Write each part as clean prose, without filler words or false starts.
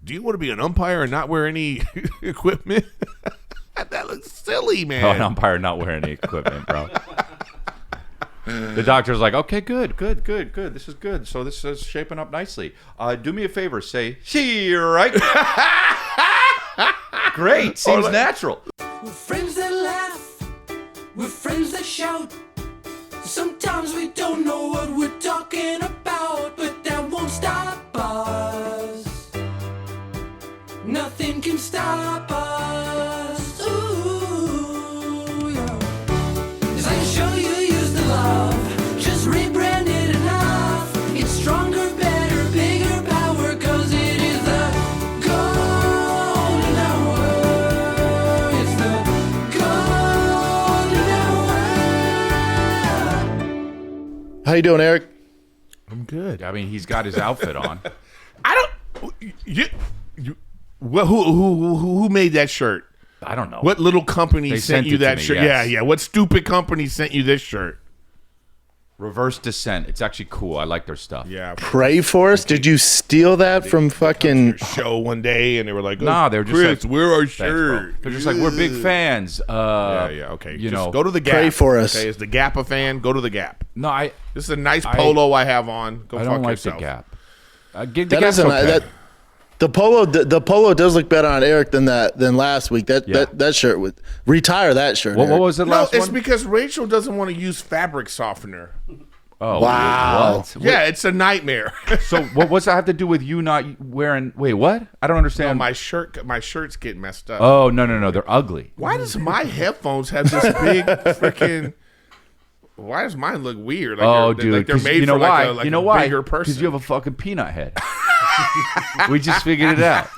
do you want to be an umpire and not wear any equipment? That looks silly, man. Oh, an umpire not wearing any equipment, bro. The doctor's like, okay, good. This is good. So this is shaping up nicely. Do me a favor. Say, see, right? Great. Seems natural. We're friends that laugh. We're friends that shout. Sometimes we don't know what we're talking about, but that won't stop us. Nothing can stop us. Ooh, yeah. 'Cause I can show you use the love. Just rebrand it enough. It's stronger, better, bigger power, 'cause it is the golden hour. It's the golden hour. How you doing, Eric? I'm good. I mean, he's got his outfit on. I don't. Well, who made that shirt? I don't know. What little company They sent sent you it to that me, shirt? yes. Yeah. What stupid company sent you this shirt? Reverse Descent. It's actually cool. I like their stuff. Yeah. Pray for us? Did you steal that from fucking... Show one day and they were like, Nah, they were just Chris, like, wear our Thanks, bro. shirt. They're just like, we're big fans. Yeah, okay. You Just know, go to the Gap. Pray for us. Okay, is the Gap a fan? Go to the Gap. No, This is a nice polo I have on. Go I fuck don't like yourself. the Gap. The That Gap's isn't okay. the polo does look better on Eric than last week. That shirt would retire that shirt. What Eric. was the No, last it's one? because Rachel doesn't want to use fabric softener. Oh, Wow. What? Yeah, it's a nightmare. So what's that have to do with you not wearing? Wait, what? I don't understand. my shirts get messed up. Oh no, they're ugly. Why does my headphones have this big freaking? Why does mine look weird? Like Oh, they're, dude, like they're 'cause made you know for why? like a, you know why? bigger person. Because you have a fucking peanut head. We just figured it out.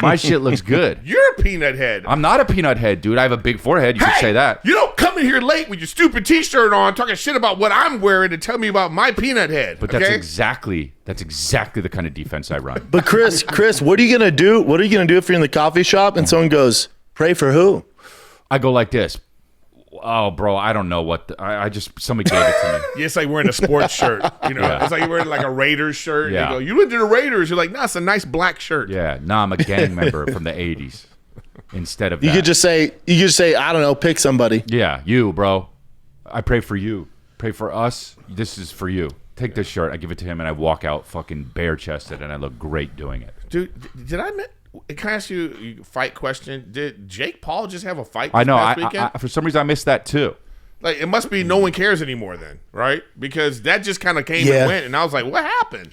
My shit looks good. You're a peanut head. I'm not a peanut head, dude. I have a big forehead. You could say that. You don't come in here late with your stupid T-shirt on, talking shit about what I'm wearing, and tell me about my peanut head. But okay? that's exactly the kind of defense I run. But Chris, what are you gonna do? What are you gonna do if you're in the coffee shop and someone goes, "Pray for who"? I go like this. Oh, bro, I don't know what. I just somebody gave it to me. Yeah, it's like wearing a sports shirt. You know, Yeah. it's like you're wearing like a Raiders shirt. Yeah. You go, you went to the Raiders. You're like, nah, it's a nice black shirt. Yeah, no, I'm a gang member from the '80s. Instead of You that. could just say, I don't know, pick somebody. Yeah, you, bro. I pray for you. Pray for us. This is for you. Take this shirt. I give it to him, and I walk out fucking bare-chested, and I look great doing it. Dude, did I? Can I ask you a fight question? Did Jake Paul just have a fight? I This know. past weekend? For some reason, I missed that too. Like, it must be no one cares anymore then, right? Because that just kind of came Yeah. and went, and I was like, what happened?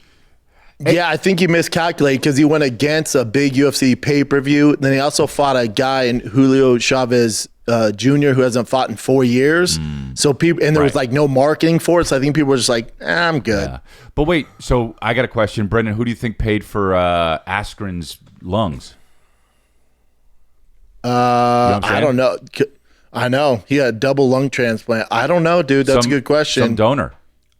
Yeah, I think he miscalculated because he went against a big UFC pay-per-view. Then he also fought a guy in Julio Chavez Jr. who hasn't fought in 4 years. So people, and there was Right. like no marketing for it. So I think people were just like, I'm good. Yeah. But wait, so I got a question. Brendan, who do you think paid for Askren's lungs? You know what I'm I saying? don't know. I know he had a double lung transplant. I don't know, dude. That's a good question. Some donor.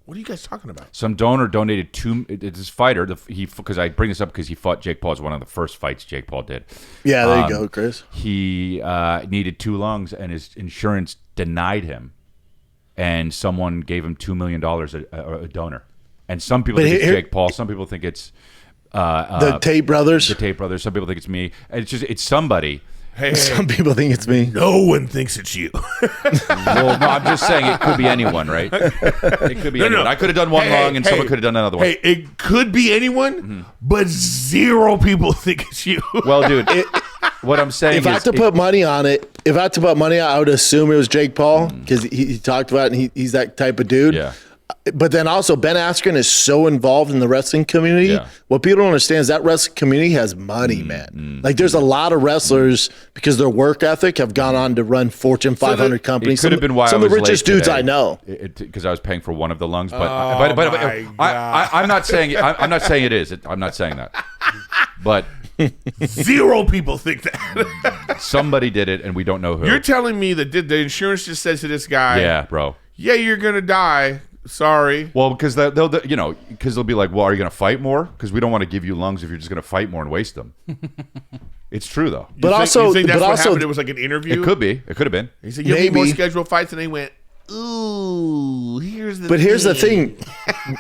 What are you guys talking about? Some donor donated this fighter. Because I bring this up because he fought Jake Paul. It was one of the first fights Jake Paul did. Yeah, there you go, Chris. He needed 2 lungs, and his insurance denied him. And someone gave him $2 million, a donor. And some people think it's Jake Paul. Some people think it's The Tate brothers. the Tate brothers. Some people think it's me. And it's somebody. Hey, Some people think it's me. no one thinks it's you. Well, no, I'm just saying it could be anyone, right? It could be anyone. I could have done one lung, and someone could have done another one. Hey, it could be anyone, but 0 people think it's you. Well, dude, what I'm saying If I had to put money on it, I would assume it was Jake Paul because he talked about it and he's that type of dude. Yeah. But then also Ben Askren is so involved in the wrestling community. Yeah. What people don't understand is that wrestling community has money, man. Like there's a lot of wrestlers because their work ethic have gone on to run Fortune 500 companies. It could have been why some I of the was richest late dudes today. I know. Because I was paying for one of the lungs, but my I'm not saying I'm not saying it is. I'm not saying that. But 0 people think that. somebody did it, and we don't know who. You're telling me that the insurance just says to this guy, Yeah, bro. yeah, you're gonna die. Sorry. Well, because they'll be like, well, are you going to fight more? Because we don't want to give you lungs if you're just going to fight more and waste them. It's true though. But you also, think that's but what also, happened? It was like an interview. It could be. It could have been. He said, "You have any more Maybe. scheduled fights?" And they went, ooh, here's the thing.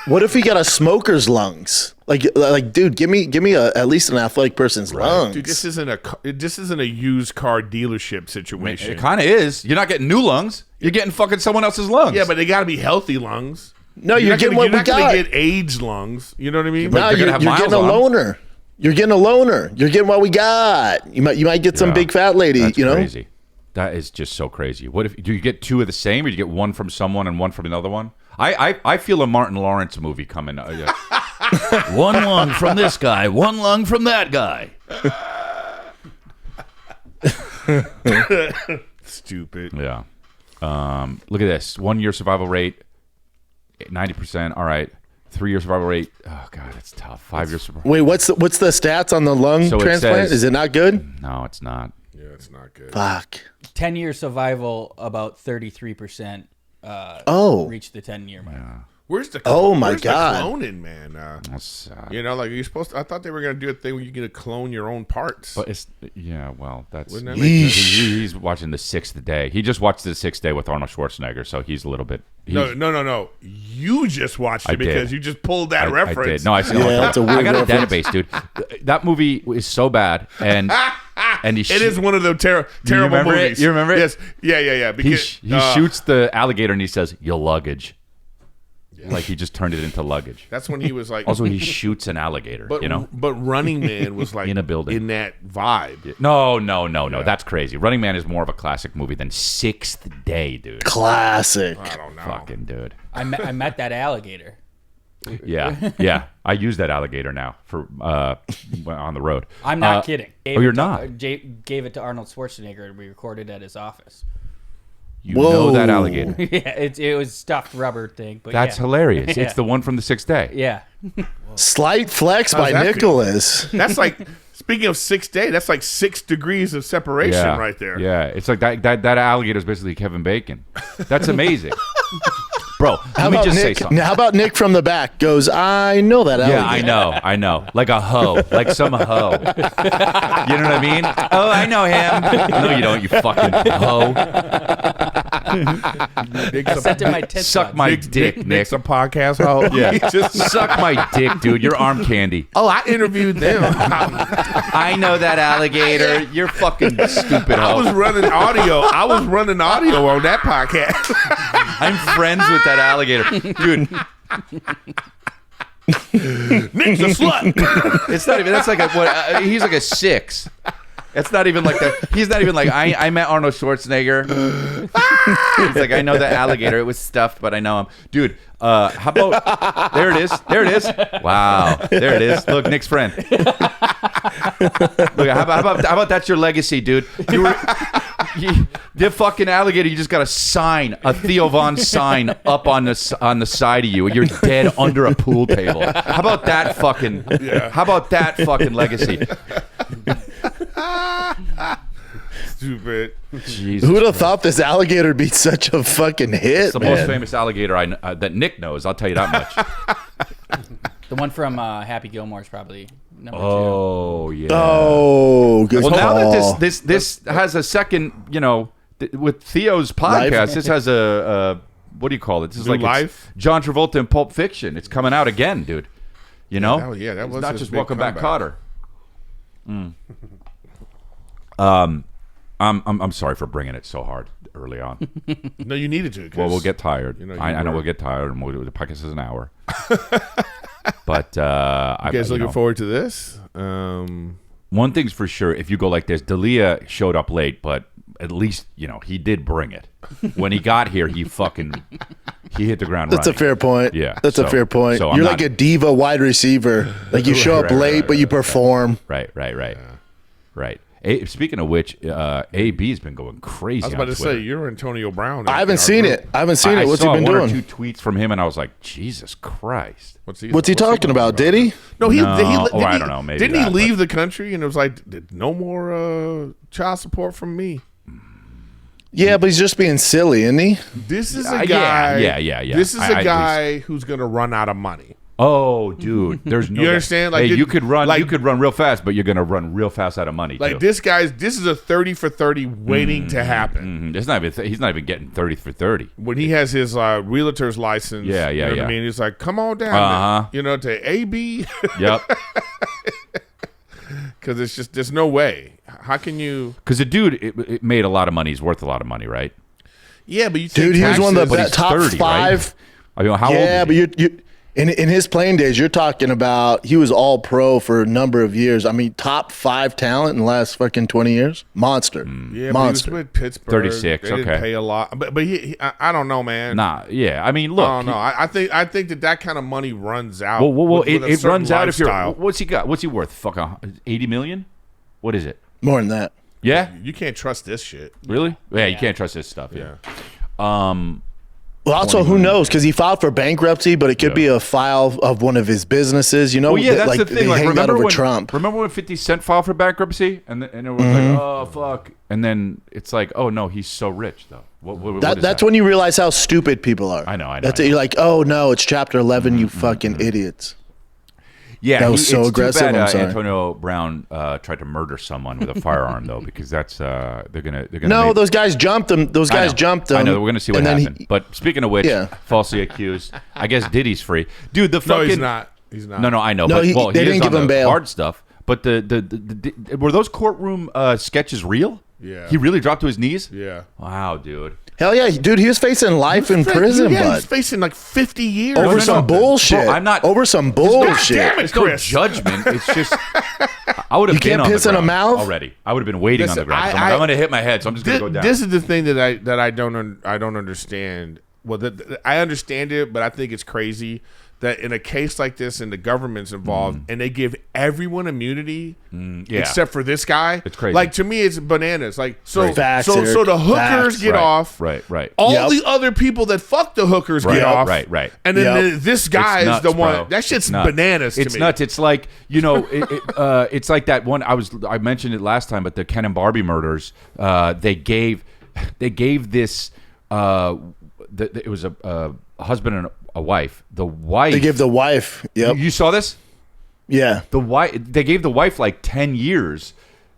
What if he got a smoker's lungs? Like, dude, give me at least an athletic person's lungs. Dude, this isn't a used car dealership situation. It kind of is. You're not getting new lungs. You're getting fucking someone else's lungs. Yeah, but they got to be healthy lungs. No, you're getting what we got. You're not going to get aged lungs. You know what I mean? No, you're getting a loaner. You're getting a loaner. You're getting what we got. You might get some big fat lady. That's you know, crazy. That is just so crazy. What if do you get two of the same, or do you get one from someone and one from another one? I feel a Martin Lawrence movie coming. One lung from this guy, one lung from that guy. Stupid. Yeah. Look at this. 1 year survival rate, 90%. All right. 3 year survival rate. Oh god, it's tough. 5 year survival. Wait, what's the stats on the lung transplant? Is it not good? No, it's not. Yeah, it's not good. Fuck. 10-year survival, about 33%. Reach the 10-year mark. Yeah. Where's the my God. cloning, man? That's sad. You know, like you're supposed to. I thought they were gonna do a thing where you get to clone your own parts. But it's well, that's Wouldn't that make sense? he's watching The Sixth Day. He just watched The Sixth Day with Arnold Schwarzenegger, so he's a little bit. No. You just watched it because you just pulled that reference. I did. No, I see. Yeah, that's a weird I got a reference. database, dude. That movie is so bad, and it is one of the terrible remember movies. it? You remember it? Yes. Yeah. Because He shoots the alligator and he says, "Your luggage." Like he just turned it into luggage. That's when he was like. Also, he shoots an alligator. But you know. But Running Man was like in a building in that vibe. No. That's crazy. Running Man is more of a classic movie than Sixth Day, dude. Classic. I don't know. Fucking dude. I met that alligator. Yeah. I use that alligator now for on the road. I'm not kidding. You're not. Gave it to Arnold Schwarzenegger, and we recorded at his office. You know that alligator. Yeah, it was stuffed rubber thing. But That's hilarious. Yeah. It's the one from The Sixth Day. Yeah. Slight flex by that feel? Nicholas. That's like speaking of 6 day. That's like 6 degrees of separation right there. Yeah, it's like that alligator is basically Kevin Bacon. That's amazing. Bro, let me just say something. How about Nick from the back goes, I know that alligator. Yeah, I know. Like a hoe. Like some hoe. You know what I mean? Oh, I know him. No, you don't, you fucking hoe. I sent him my tits. Suck my dick, Nick. Nick's a podcast hoe. Yeah. He just Suck my dick, dude. You're arm candy. Oh, I interviewed them. I know that alligator. You're fucking stupid hoe. I was running audio on that podcast. I'm friends with that alligator. Dude. Nick's a slut. It's not even. That's like he's like a 6. It's not even like that. He's not even like I met Arnold Schwarzenegger. He's like I know the alligator. It was stuffed, but I know him, dude. How about there it is? There it is. Wow, there it is. Look, Nick's friend. Look, how about that's your legacy, dude? The fucking alligator. You just got a sign, a Theo Von sign up on the side of you. You're dead under a pool table. How about that fucking? Yeah. How about that fucking legacy? Stupid. Jesus Who would have thought this alligator would be such a fucking hit? It's the most famous alligator that Nick knows. I'll tell you that much. The one from Happy Gilmore is probably number 2. Oh yeah. Oh, good Well, call. now that this has a second, with Theo's podcast, Life? this has a what do you call it? This is New like life? John Travolta in Pulp Fiction. It's coming out again, dude. You know? that It's was not his just big Welcome Back, comeback. Cotter. I'm sorry for bringing it so hard early on. No, you needed to. Well, we'll get tired. I know were- we'll get tired, and the podcast is an hour. But You guys looking forward to this? One thing's for sure, if you go like this, D'Elia showed up late, but at least, he did bring it. When he got here, he hit the ground That's running. a fair point. Yeah. That's a fair point. So I'm You're not- like a diva wide receiver. Like you show up late, but you perform. Right. Speaking of which, AB's been going crazy. I was about on to Twitter. say you're Antonio Brown. I haven't seen it. What's he been saw one doing? or two tweets from him, and I was like, Jesus Christ. What's he talking about? Did he? No, I don't know. Maybe didn't he that, leave the country and it was like no more child support from me? Yeah, but he's just being silly, isn't he? This is a guy. Yeah. This is I a guy who's going to run out of money. Oh, dude, there's no. You understand? Like, hey, you could run. like- you could run real fast, but you're gonna run real fast out of money. Like too. this is a 30 for 30 waiting to happen. It's not even. He's not even getting 30 for 30. When he has his realtor's license, Yeah, you know what yeah. I mean, he's like, come on down, Uh-huh. you know, to AB, Yep. because it's just there's no way. How can you? Because the dude, it made a lot of money. He's worth a lot of money, right? Yeah, but you Dude, he was one of the he's top 30, five. right? I mean, how old? Yeah, Is but he? you in his playing days, you're talking about he was all pro for a number of years. I mean, top 5 talent in the last fucking 20 years. Monster. Yeah, but Monster. he was with Pittsburgh. 36, They didn't okay. pay a lot, but I don't know, man. Nah. Yeah. I mean, look. I don't know. I think that kind of money runs out. Well, with a it certain runs out if you're. lifestyle. What's he got? What's he worth? Fucking 80 million? What is it? More than that. Yeah. You can't trust this shit. Really? Yeah. You can't trust this stuff. Yeah. Well, also, who knows? Because he filed for bankruptcy, but it could Yeah. be a file of one of his businesses. You know, Well, yeah, that's like, the thing. They Like, hang that remember over when Trump. Remember when 50 Cent filed for bankruptcy, and it was like, oh fuck, and then it's like, oh no, he's so rich though. What is That's that? when you realize how stupid people are. I know. That's I it. know. You're like, oh no, it's Chapter 11. You fucking idiots. Yeah, That was so it's aggressive, Too bad, I'm sorry. Antonio Brown tried to murder someone with a firearm though, because that's they're gonna. No, make- those guys jumped him. Those I guys know. jumped him. I know. We're gonna see what and then happened. But speaking of which, Yeah. falsely accused. I guess Diddy's free, dude. The No, fucking he's not. He's not. No, I know. No, but they he didn't is give on him the bail. hard stuff. But the were those courtroom sketches real? Yeah. He really dropped to his knees. Yeah. Wow, dude. Hell yeah, dude, he was facing life in prison, Yeah, bud. he's facing like 50 years. Over no, some no. bullshit. Bro, I'm not- over some bullshit. damn it. It's no Chris. judgment. It's just I would have You been can't on piss the in a ground mouth? already. I would have been waiting on Listen, the ground. So I- I'm going to hit my head, so I'm just going to go down. This is the thing that I don't understand. Well, I understand it, but I think it's crazy that in a case like this, and the government's involved, and they give everyone immunity yeah. except for this guy. It's crazy. Like, to me, it's bananas. Like, so Facts, so Eric. the hookers Facts. get Right, off. right. All Yep. the other people that fuck the hookers Right, get off. right. And then Yep. this guy is It's the nuts, one. bro. That shit's It's nuts. bananas to It's me. nuts. It's like, it's like that one I mentioned it last time, but the Ken and Barbie murders, they gave this it was a husband and a wife. The wife They gave the wife. Yep. You saw this? Yeah. The wife they gave the wife like 10 years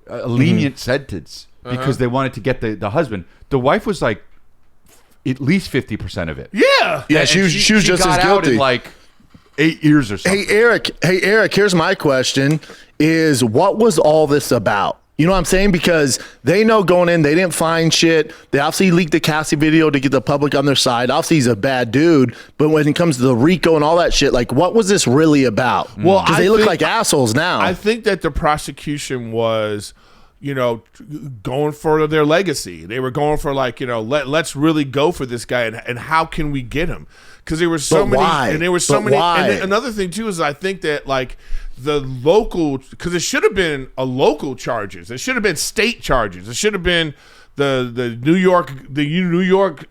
a lenient sentence because they wanted to get the husband. The wife was like at least 50% of it. Yeah. Yeah, And she was just got as out guilty. in like 8 years or something. Hey Eric, here's my question is what was all this about? You know what I'm saying? Because they know going in, they didn't find shit. They obviously leaked the Cassie video to get the public on their side. Obviously, he's a bad dude. But when it comes to the RICO and all that shit, like, what was this really about? Well, because I they look think- like assholes now. I think that the prosecution was, going for their legacy. They were going for let's really go for this guy and how can we get him? Because there were so But many, why? and there were so But many. why? And then another thing too is I think that the local, because it should have been a local charges. It should have been state charges. It should have been the New York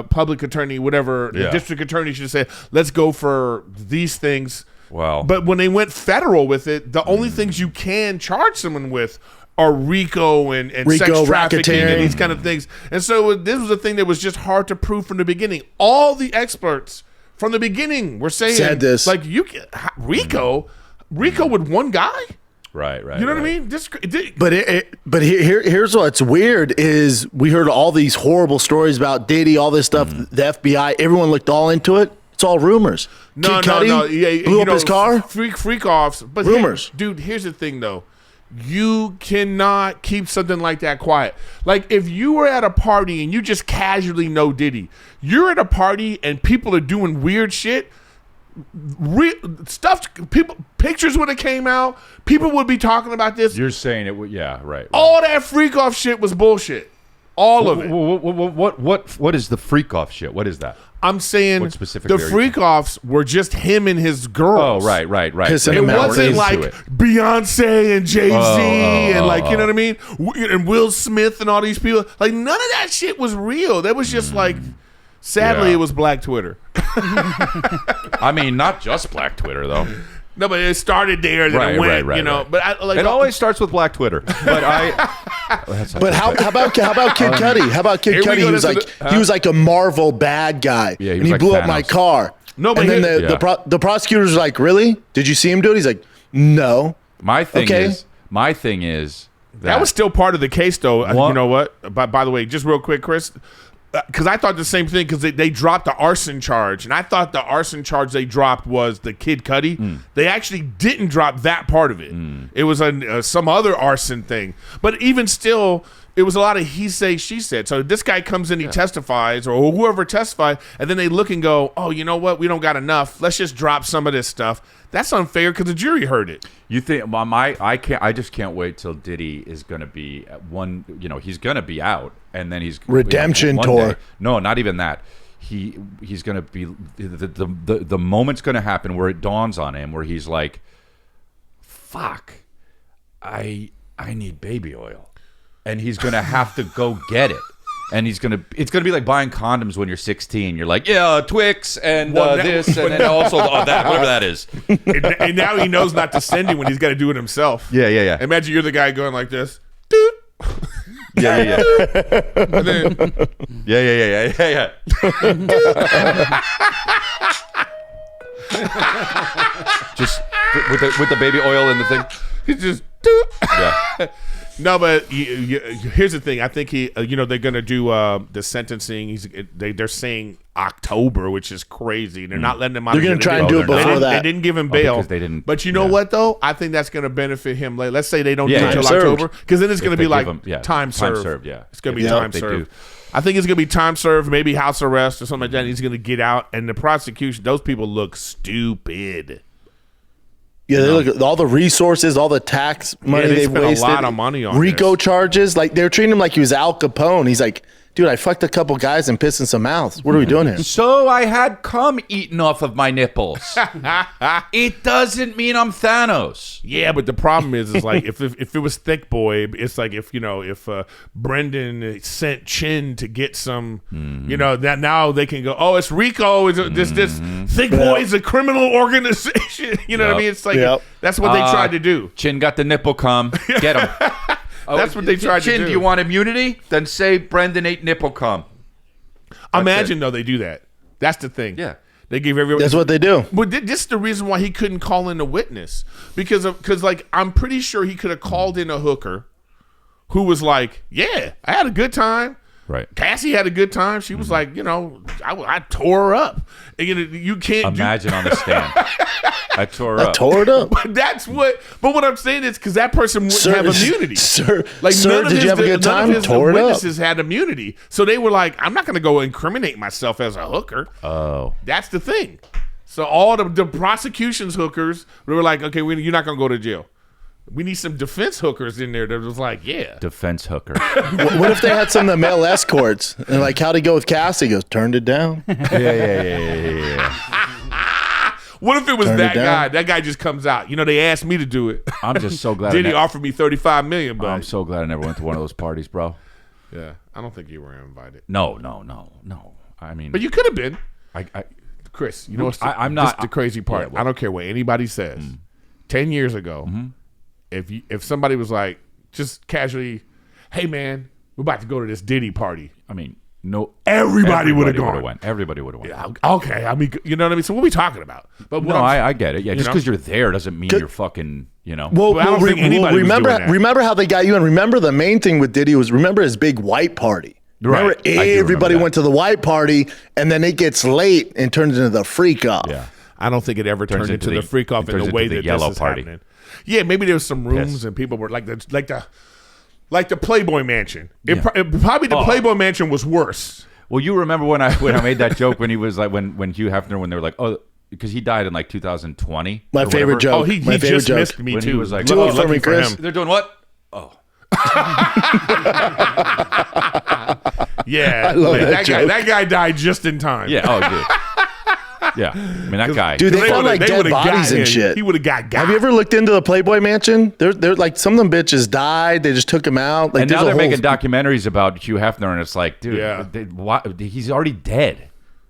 public attorney, whatever, the Yeah. district attorney should say, let's go for these things. Wow. But when they went federal with it, the only things you can charge someone with are RICO and RICO, sex trafficking racketeering. and these kind of things. And so this was a thing that was just hard to prove from the beginning. All the experts from the beginning were saying, Said this. like, RICO with one guy? Right. You know what I mean? But here's what's weird is we heard all these horrible stories about Diddy, all this stuff, the FBI, everyone looked all into it. It's all rumors. No. Kid Cudi Yeah, blew up his car. Freak offs. But Rumors. Dude, here's the thing, though. You cannot keep something like that quiet. Like, if you were at a party and you just casually know Diddy, you're at a party and people are doing weird shit, pictures would have came out, people would be talking about this. You're saying it would, yeah, right. All that freak off shit was bullshit. All of it. What is the freak off shit? What is that? I'm saying What specifically the are you freak offs were just him and his girls. Oh, right. Pissing It him out. wasn't Into like it. Beyonce and Jay-Z and you know what I mean? And Will Smith and all these people. Like, none of that shit was real. That was just like, sadly, Yeah. it was Black Twitter. I mean, not just Black Twitter though. No, but it started there and then it went, Right. But I, like, It always starts with Black Twitter. But But how about Kid Cudi? How about Kid Here we Cudi? go, He was that's like he was like a Marvel bad guy, Yeah, he and was he like blew up my Thanos. car. No, but and then the prosecutor's like, really? Did you see him do it? He's like, no. My thing is that was still part of the case, though. You know what? By the way, just real quick, Chris, because I thought the same thing, because they dropped the arson charge, and I thought the arson charge they dropped was the Kid Cudi. They actually didn't drop that part of it. It was some other arson thing. But even still, it was a lot of he say, she said. So this guy comes in, he testifies, or whoever testified, and then they look and go, oh, you know what? We don't got enough. Let's just drop some of this stuff. That's unfair because the jury heard it. You think I just can't wait till Diddy is going to be he's going to be out, and then he's redemption tour. Day, no, not even that. He's going to be the moment's going to happen where it dawns on him where he's like, fuck, I need baby oil, and he's going to have to go get it. And it's gonna be like buying condoms when you're 16. You're like, yeah, Twix and this, and then also that, whatever that is. And now he knows not to send you when he's got to do it himself. Yeah. Imagine you're the guy going like this. Yeah. And then, Yeah. Just with the baby oil and the thing. he's just. Yeah. No, but here's the thing. I think they're going to do the sentencing. They're saying October, which is crazy. They're not letting him out. They're going to try and do it before that. They didn't give him bail. Because they didn't. But you know what, though? I think that's going to benefit him. Like, let's say they don't do it until served. October, because then it's going to be like time served. It's going to be time they served. do. I think it's going to be time served, maybe house arrest or something like that. And he's going to get out. And the prosecution, those people look stupid. Yeah, they look at all the resources, all the tax money they they've spent wasted. a lot of money on RICO this. charges. Like they're treating him like he was Al Capone. He's like, dude, I fucked a couple guys and pissed in some mouths. What are we doing here? So I had cum eaten off of my nipples. It doesn't mean I'm Thanos. Yeah, but the problem is like if it was Thick Boy, it's like if Brendan sent Chin to get some, that now they can go, oh, it's RICO, this Thick Boy is a criminal organization. You know what I mean? It's like that's what they tried to do. Chin got the nipple cum. Get him. That's what they tried to do. Chin, do you want immunity? Then say Brendan ate nipple cum. Imagine though they do that. That's the thing. Yeah. They give everyone. That's what they do. But this is the reason why he couldn't call in a witness, because like I'm pretty sure he could have called in a hooker who was like, yeah, I had a good time. Right. Cassie had a good time. She was like, I tore her up. And, you can't imagine on the stand. I tore her up. Tore it up. But what I'm saying is because that person wouldn't have immunity. Sir, None of did you have a good time? Tore it up. Witnesses had immunity. So they were like, I'm not going to go incriminate myself as a hooker. Oh. That's the thing. So all the prosecution's hookers were like, okay, you're not going to go to jail. We need some defense hookers in there that was like, yeah. Defense hooker. What if they had some of the male escorts? And like, how'd he go with Cassie? He goes, turned it down. Yeah. What if it was that guy? That guy just comes out. They asked me to do it. I'm just so glad. Diddy offered me $35 million, but I'm so glad I never went to one of those parties, bro. Yeah, I don't think you were invited. No. I mean, but you could have been. I Chris, you know what's I'm not the crazy part. Yeah, well, I don't care what anybody says. 10 years ago, if somebody was like, just casually, hey man, we're about to go to this Diddy party. I mean, no, everybody would have gone. Went. Everybody would have went. Yeah, okay, I mean, you know what I mean. So what are we talking about? But no, I get it. Yeah, just because you're there doesn't mean you're fucking. Well, I don't think anybody was doing that. Remember how they got you in. Remember the main thing with Diddy was his big white party. Remember everybody went to the white party, and then it gets late and turns into the freak off. Yeah. I don't think it ever turned into the freak off in the way that yellow this is party. happening. Yeah, maybe there was some rooms and people were like the Playboy Mansion. Probably the Playboy Mansion was worse. Well, you remember when I made that joke when he was like when Hugh Hefner, when they were like, oh, because he died in like 2020. My favorite joke. Oh, he just missed me when too. He was like, do it for me, Chris. They're doing what? Oh. Yeah, I love that joke. That guy died just in time. Yeah. Oh, dude. Yeah, I mean that guy. Dude, they found like dead bodies and shit. He would have got. Have you ever looked into the Playboy Mansion? They're like some of them bitches died. They just took him out. Like, and now they're making documentaries about Hugh Hefner, and it's like, dude, he's already dead.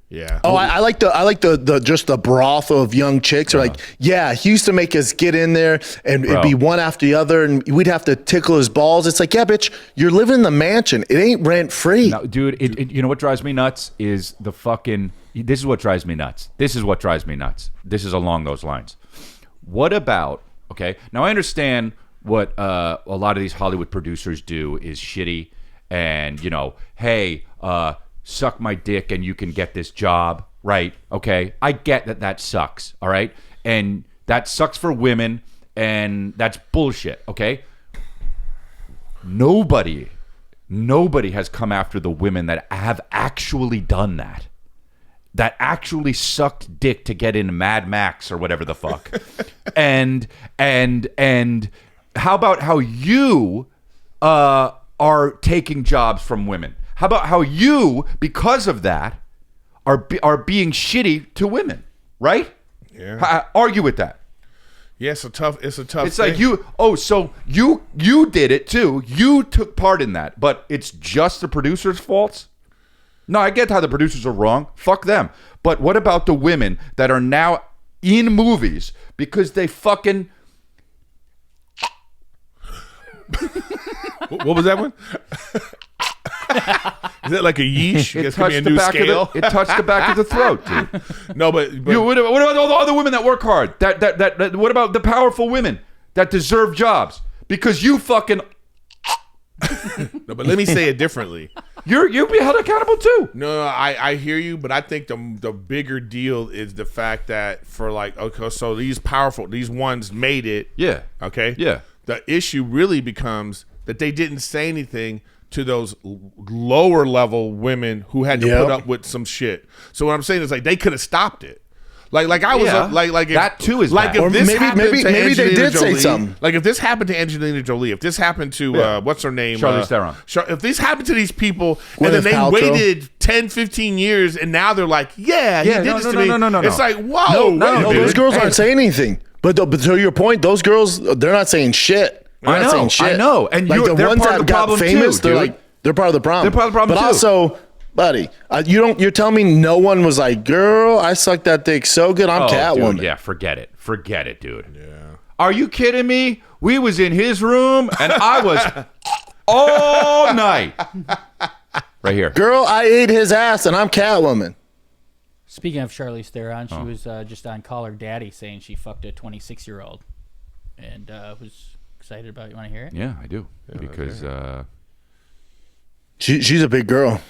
Yeah. Oh, I like the just the brothel of young chicks. Are like, yeah, he used to make us get in there, and it'd be one after the other, and we'd have to tickle his balls. It's like, yeah, bitch, you're living in the mansion. It ain't rent free. No, dude, you know what drives me nuts is the fucking This is what drives me nuts. This is along those lines. What about, okay, now I understand what a lot of these Hollywood producers do is shitty and, hey, suck my dick and you can get this job, right? Okay, I get that sucks, all right? And that sucks for women, and that's bullshit, okay? Nobody has come after the women that have actually done that. That actually sucked dick to get in Mad Max or whatever the fuck. and how about how you are taking jobs from women? How about how you, because of that, are being shitty to women, right? Yeah. Argue with that. Yeah, it's a tough It's thing. like so you did it too. You took part in that, but it's just the producer's faults? No, I get how the producers are wrong. Fuck them. But what about the women that are now in movies because they fucking... What was that one? Is that like a yeesh? It It's gonna be a new scale. it touched the back of the throat, dude. No, but What about all the other women that work hard? That what about the powerful women that deserve jobs? Because you fucking... no, but let me say it differently. You'll be held accountable too. No, I hear you, but I think the bigger deal is the fact that for like, okay, so these ones made it. Yeah. Okay. Yeah. The issue really becomes that they didn't say anything to those lower level women who had to put up with some shit. So what I'm saying is like they could have stopped it. Like I was Yeah. like if, That too is like bad. if Or this maybe- happened maybe- to maybe they Angelina did say Jolie, something. Like if this happened to Angelina Jolie, if this happened to Yeah. what's her name, Charlize Theron. If this happened to these people Gwyneth and then they Paltrow. waited 10, 15 years and now they're like, yeah, he Yeah, did no, this no, to no, me. no, no, no, It's no. like, whoa, No, those girls aren't saying anything. But to your point, those girls, they're not saying shit. They're I not know, saying shit. I know. And like they're the ones part of that the got problem famous, too, they're dude. like they're part of the problem. They're part of the problem but too. also, buddy, you're telling me no one was like, girl, I sucked that dick so good, I'm Catwoman. Dude, yeah, forget it, dude. Yeah. Are you kidding me? We was in his room and I was all night. Right here. Girl, I ate his ass and I'm Catwoman. Speaking of Charlize Theron, she was just on Call Her Daddy saying she fucked a 26-year-old, and was excited about it. You want to hear it? Yeah, I do. Because She's a big girl.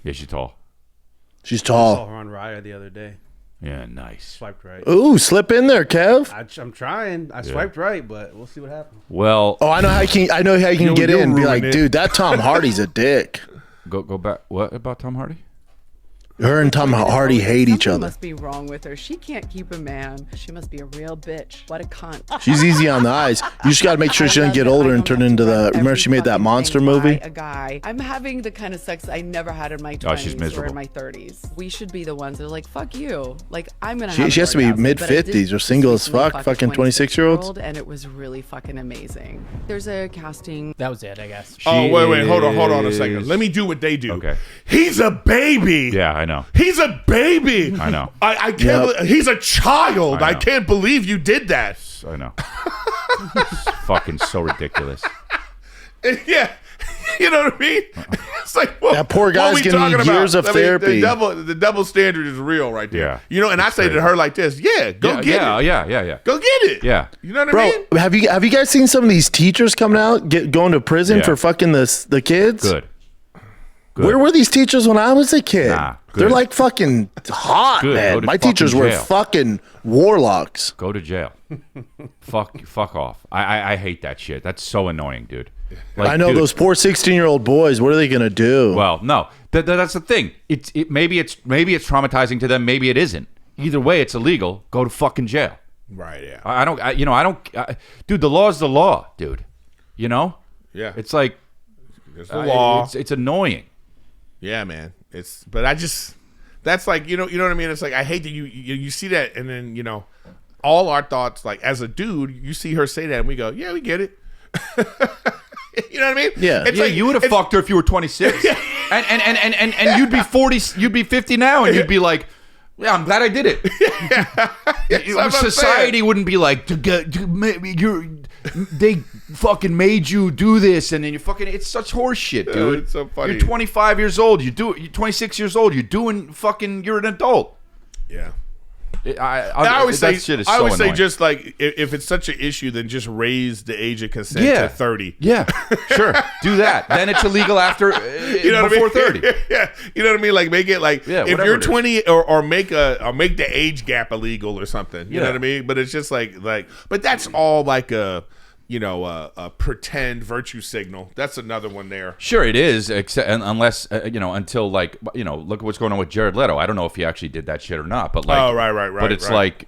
yeah, she's tall. She's I saw tall. her on Raya the other day. Yeah, nice. Swiped right. Ooh, slip in there, Kev. I'm trying. I swiped right, but we'll see what happens. Well, Oh, I know how you can get you'll in and be ruin like, it. dude, that Tom Hardy's a dick. go back. What about Tom Hardy? Her and Tom Hardy hate each Something other. must be wrong with her. She can't keep a man. She must be a real bitch. What a cunt. She's easy on the eyes. You just got to make sure she doesn't get older and turn into the. Remember, she made that monster movie. A guy. I'm having the kind of sex I never had in my 20s Oh, she's or miserable. in my 30s. We should be the ones that are like, fuck you. Like, I'm gonna. She have has to be an orgasm. But I did mid-50s or single as recently fuck, fuck a fucking 26-year-olds. and it was really fucking amazing. There's a casting. That was it, I guess. Oh, wait, hold on a is- second. Let me do what they do. Okay. He's a baby. Yeah, I know. He's a baby. I know. I can't. Yep. Believe, he's a child. I I know. can't believe you did that. I know. It's fucking so ridiculous. Yeah. You know what I mean? It's like, what, That poor what guy's we gonna need talking years about? of therapy. The double standard is real right there. Yeah. You know, and I It's say to crazy. her like this, yeah, go get it. Yeah. Go get it. Yeah. You know what I Bro, mean? have you guys seen some of these teachers coming out going to prison Yeah. for fucking the kids? Good. Where were these teachers when I was a kid? Nah, good. They're like fucking hot, Good. Go man. to My teachers fucking were jail. fucking warlocks. Go to jail. fuck off. I hate that shit. That's so annoying, dude. Like, I know dude, those poor 16-year-old boys. What are they gonna do? Well, no. That's the thing. Maybe it's traumatizing to them. Maybe it isn't. Either way, it's illegal. Go to fucking jail. Right, yeah. I don't. Dude, the law's the law, dude. You know. Yeah. It's like It's the law. It's annoying. Yeah, man. But I just, that's like, you know what I mean? It's like, I hate that you see that, and then, you know, all our thoughts, like as a dude, you see her say that and we go, yeah, we get it. You know what I mean? Yeah. It's Yeah, like, you would have it's- fucked her if you were 26. and you'd be 40, you'd be 50 now, and you'd be like, yeah, I'm glad I did it. That's what I'm Society saying. wouldn't be like, fucking made you do this, and then you fucking, it's such horse shit, dude. It's so funny. You're 25 years old. You're 26 years old. You're doing fucking, you're an adult. Yeah. I always say, that shit is I so always say, annoying. just like if it's such an issue, then just raise the age of consent Yeah. to 30. Yeah, sure. Do that. Then it's illegal after You know before what I mean? 30. Yeah, you know what I mean. Like make it like Yeah, if whatever you're it is. 20 or make the age gap illegal or something. You know Yeah. what I mean? But it's just like but that's all like a pretend virtue signal. That's another one there. Sure, it is, except unless until like look at what's going on with Jared Leto. I don't know if he actually did that shit or not, but like, Oh, right. But it's right. like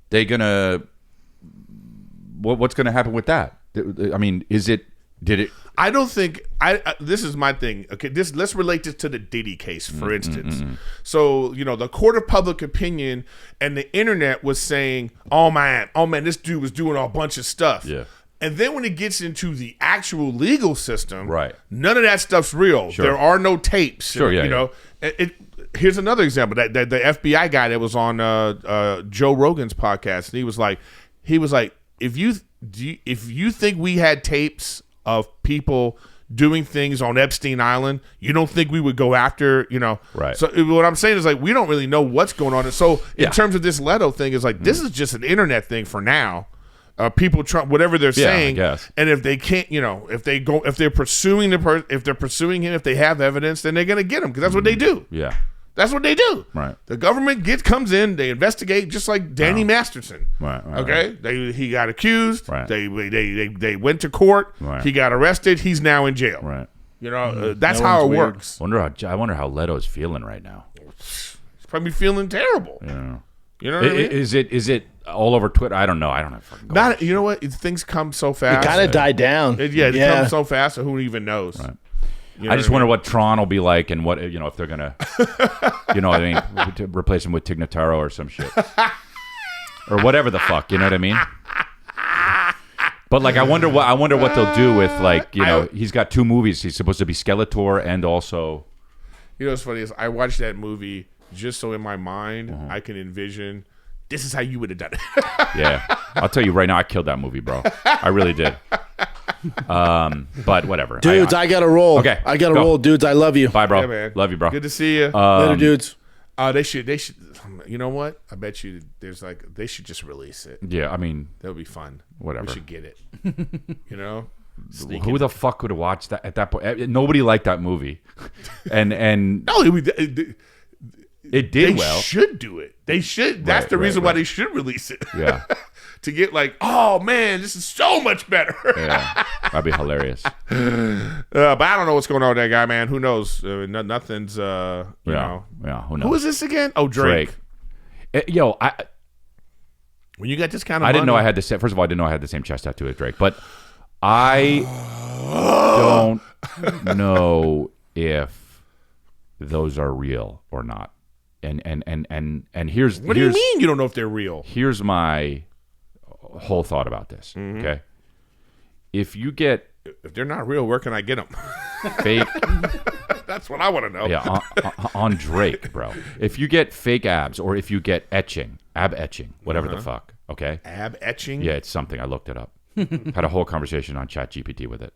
they gonna what's gonna happen with that? I mean, did it? I don't think this is my thing. Okay, let's relate this to the Diddy case, for instance. So the court of public opinion and the internet was saying, "Oh man, this dude was doing a bunch of stuff." Yeah. And then when it gets into the actual legal system, Right. none of that stuff's real. Sure. There are no tapes. Sure, yeah, you know. Here's another example. That the FBI guy that was on Joe Rogan's podcast, and he was like, if you think we had tapes of people doing things on Epstein Island, you don't think we would go after, Right. So what I'm saying is like, we don't really know what's going on. And so in Yeah. terms of this Leto thing, is like, this is just an internet thing for now. People try whatever they're saying, I guess. and if they can't, if they're pursuing if they're pursuing him, if they have evidence, then they're gonna get him, because that's what they do. Yeah. That's what they do. Right. The government comes in, they investigate, just like Danny Masterson. Right. Okay. He got accused. Right. They went to court. Right. He got arrested. He's now in jail. Right. That's No how it one's weird. works. I wonder how Leto's feeling right now. He's probably feeling terrible. Yeah. You know what I mean? Is it all over Twitter? I don't know. I don't have fucking. Not. You know what? Things come so fast. It kind of died down. It comes so fast, that who even knows? Right. You know I just what wonder what Tron will be like, and what if they're gonna, to replace him with Tignataro or some shit, or whatever the fuck. You know what I mean? But like, I wonder what they'll do with like he's got 2 movies. He's supposed to be Skeletor and also. You know what's funny is I watched that movie just so in my mind Uh-huh. I can envision this is how you would have done it. Yeah, I'll tell you right now, I killed that movie, bro. I really did. But whatever, Dudes, I gotta roll. Okay, I gotta go. roll. Dudes, I love you. bye, bro. Yeah, man. Love you, bro. Good to see you. Later, dudes. They should. You know what? I bet you they should just release it. Yeah, I mean, That would be fun. Whatever. We should get it. Sneak who it. the fuck would have watched that at that point? Nobody liked that movie, and No, it did they well. should do it. They should. That's Right, the reason right, why right. they should release it. Yeah. To get like, oh man, this is so much better. Yeah, that'd be hilarious. But I don't know what's going on with that guy, man. Who knows? Nothing's. You know. Yeah. Who knows? Who is this again? Oh, Drake. Yo, When you got this kind of, I didn't know money- I had the same. First of all, I didn't know I had the same chest tattoo as Drake, but I don't know if those are real or not. And here's What do you mean you don't know if they're real? Here's my whole thought about this. Mm-hmm. Okay, if you get If they're not real, where can I get them? fake, That's what I want to know. yeah, on Drake, bro. If you get fake abs, or if you get ab etching, whatever the fuck. Okay, Ab etching. yeah, it's something. I looked it up. Had a whole conversation on ChatGPT with it.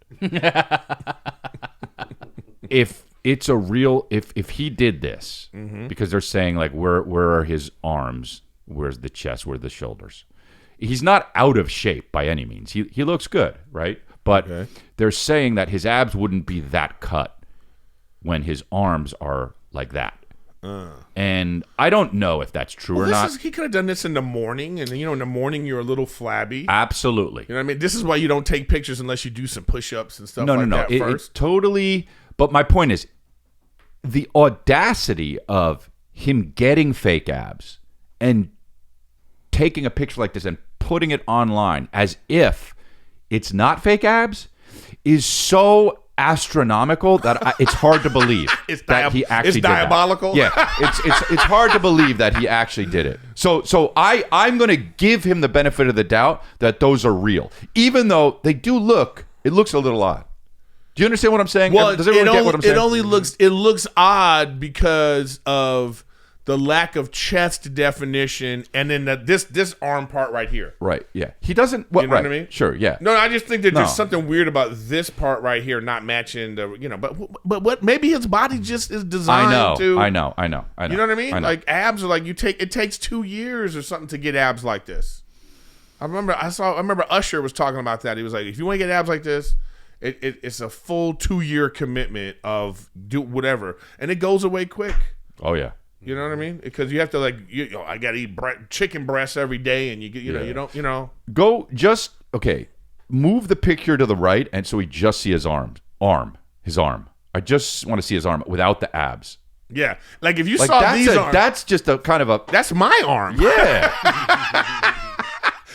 If it's a real, if he did this, because they're saying like where are his arms, where's the chest, where are the shoulders? He's not out of shape by any means. He looks good, right? But they're saying that his abs wouldn't be that cut when his arms are like that. And I don't know if that's true or not. He could have done this in the morning, and in the morning you're a little flabby. Absolutely. You know what I mean? This is why you don't take pictures unless you do some push-ups and stuff No. that It's first. totally. But my point is, the audacity of him getting fake abs and taking a picture like this and putting it online as if it's not fake abs is so astronomical that it's hard to believe that he actually it's did that. diabolical. Yeah, it's hard to believe that he actually did it. So I'm going to give him the benefit of the doubt that those are real, even though they do look. It looks a little odd. Do you understand what I'm saying? Well, Does everyone get what I'm saying? It looks odd because of the lack of chest definition, and then this arm part right here. Right. Yeah. He doesn't. Well, You know right. what I mean? Sure. Yeah. No, I just think that there's No. something weird about this part right here not matching the, but what maybe his body just is designed to. I know. You know what I mean? Like abs are like it takes 2 years or something to get abs like this. I remember Usher was talking about that. He was like, if you want to get abs like this, it's a full 2-year commitment of do whatever, and it goes away quick. Oh yeah. You know what I mean? Because you have to I got to eat chicken breasts every day, and you don't. Go just okay. Move the picture to the right, and so we just see his arm. I just want to see his arm without the abs. Yeah, like if you Like saw these arms, that's just a kind of a that's my arm. yeah.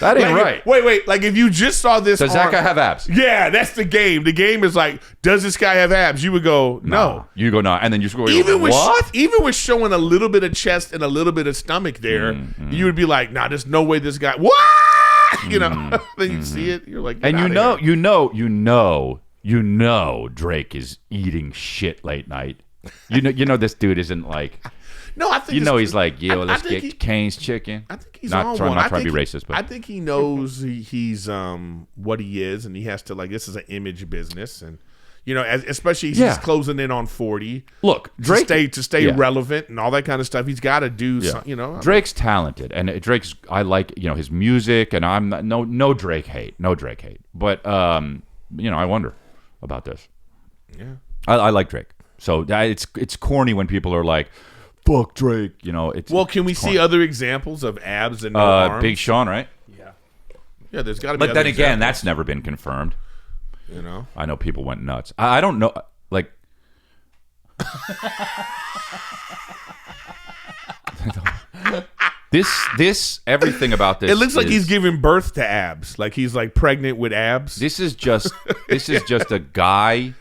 That ain't Like, right. Wait. Like if you just saw this, Does arm, that guy have abs? Yeah, that's the game. The game is like, does this guy have abs? You would go, no. You go no, and then you go Even what? with showing a little bit of chest and a little bit of stomach there, you would be like, nah, there's no way this guy. What? Then you see it, you're like, And get outta here. you know Drake is eating shit late night. You know this dude isn't like. No, I think He's like, yo, let's think get Kane's chicken. I think he's not on trying, one. Not I trying to think be he- racist, but I think he knows he's what he is, and he has to this is an image business, and especially he's closing in on 40. look, Drake to stay relevant and all that kind of stuff. He's got to do something. Drake's talented, and I like his music, and I'm not, no Drake hate, but I wonder about this. Yeah, I like Drake, so it's corny when people are like, fuck Drake, it's well, can we see other examples of abs and no arms? Big Sean, right? Yeah, there's got to be. But other then again, examples, that's never been confirmed. I know people went nuts. I don't know, like. This everything about this. It looks like is- he's giving birth to abs, like he's like pregnant with abs. This is just a guy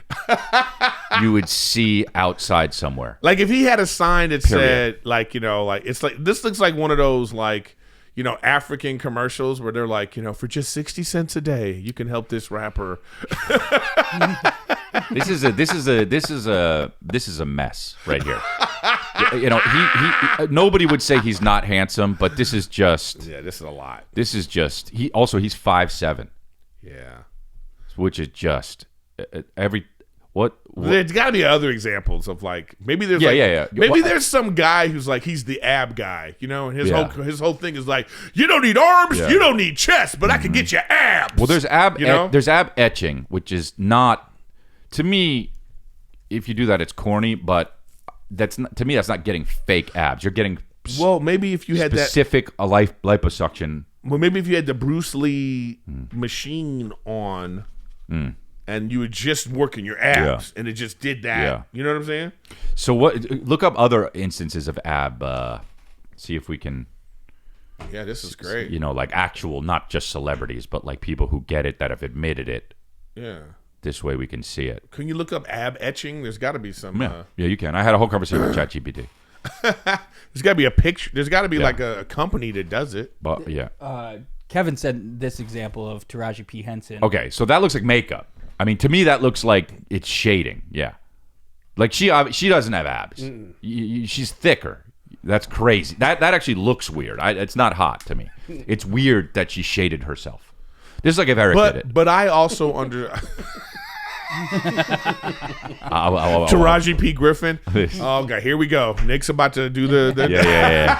you would see outside somewhere. Like if he had a sign that Period. said it's like this looks like one of those African commercials where they're like, for just 60 cents a day, you can help this rapper. This is a mess right here. He nobody would say he's not handsome, but this is just Yeah, this is a lot. he's 5'7", Yeah. which is just what There's got to be other examples of maybe there's Yeah. maybe Well, there's some guy who's like he's the ab guy, and his Yeah. whole thing is like, you don't need arms, Yeah. you don't need chest, but I can get you abs. Well, there's ab You know? there's ab etching, which is not, to me, if you do that, it's corny. But that's not, to me, that's not getting fake abs. You're getting Well, maybe if you had specific liposuction. Well, maybe if you had the Bruce Lee machine on, and you were just working your abs, and it just did that. Yeah. You know what I'm saying? So look up other instances of ab. See if we can, Yeah, this is great. like actual, not just celebrities, but like people who get it that have admitted it. Yeah. This way we can see it. Can you look up ab etching? There's got to be some. Yeah, you can. I had a whole conversation with ChatGPT. There's got to be a picture. There's got to be like a company that does it. But yeah. Kevin said this example of Taraji P. Henson. Okay, so that looks like makeup. I mean, to me, that looks like it's shading. Yeah, like she doesn't have abs. She's thicker. That's crazy. That actually looks weird. It's not hot to me. It's weird that she shaded herself. This is like if Eric did it. But I also under Taraji P. Griffin. Oh god, here we go. Nick's about to do the Yeah.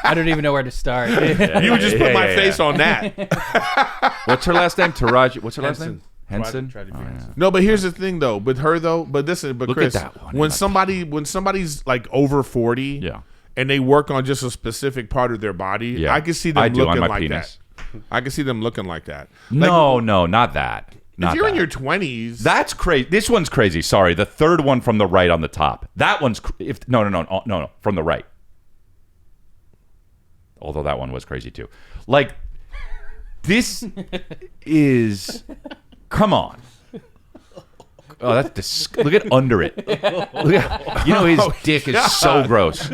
I don't even know where to start. You would just put my face on that. What's her last name? Taraji. What's her last name? Henson. Henson. Taraji P. Henson. No, but here's the thing though. With her though, but Look Chris, at that one. when somebody's like over 40, Yeah. and they work on just a specific part of their body, Yeah. I can see them I do on looking my like penis. that. I can see them looking like that. No, not that. Not If you're in that. your 20s, That's crazy. This one's crazy. Sorry, the third one from the right on the top. That one's no, from the right. Although that one was crazy too. Like, this is. Come on. Oh, that's look at under it. Look at, his dick is so gross.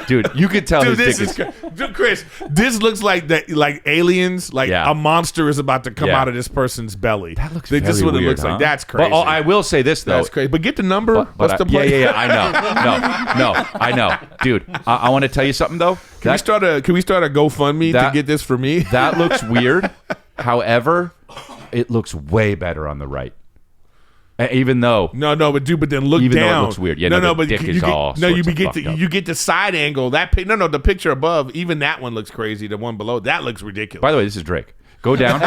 Dude, you could tell Dude, his this dick is Dude, Chris. This looks like that, like aliens. Like Yeah. a monster is about to come Yeah. out of this person's belly. That looks This is very what it weird, looks huh? like. That's crazy. But I will say this though. That's crazy. But get the number. But What's the play? yeah. I know. No, I know, dude. I want to tell you something though. Can we start a GoFundMe to get this for me? That looks weird. However, it looks way better on the right. Even though No, but then look Even though it down. looks weird. Yeah, no, the but dick you is get, all no, you sorts of get fucked up. you get the side angle. The picture above, even that one looks crazy. The one below, that looks ridiculous. By the way, this is Drake. Go down.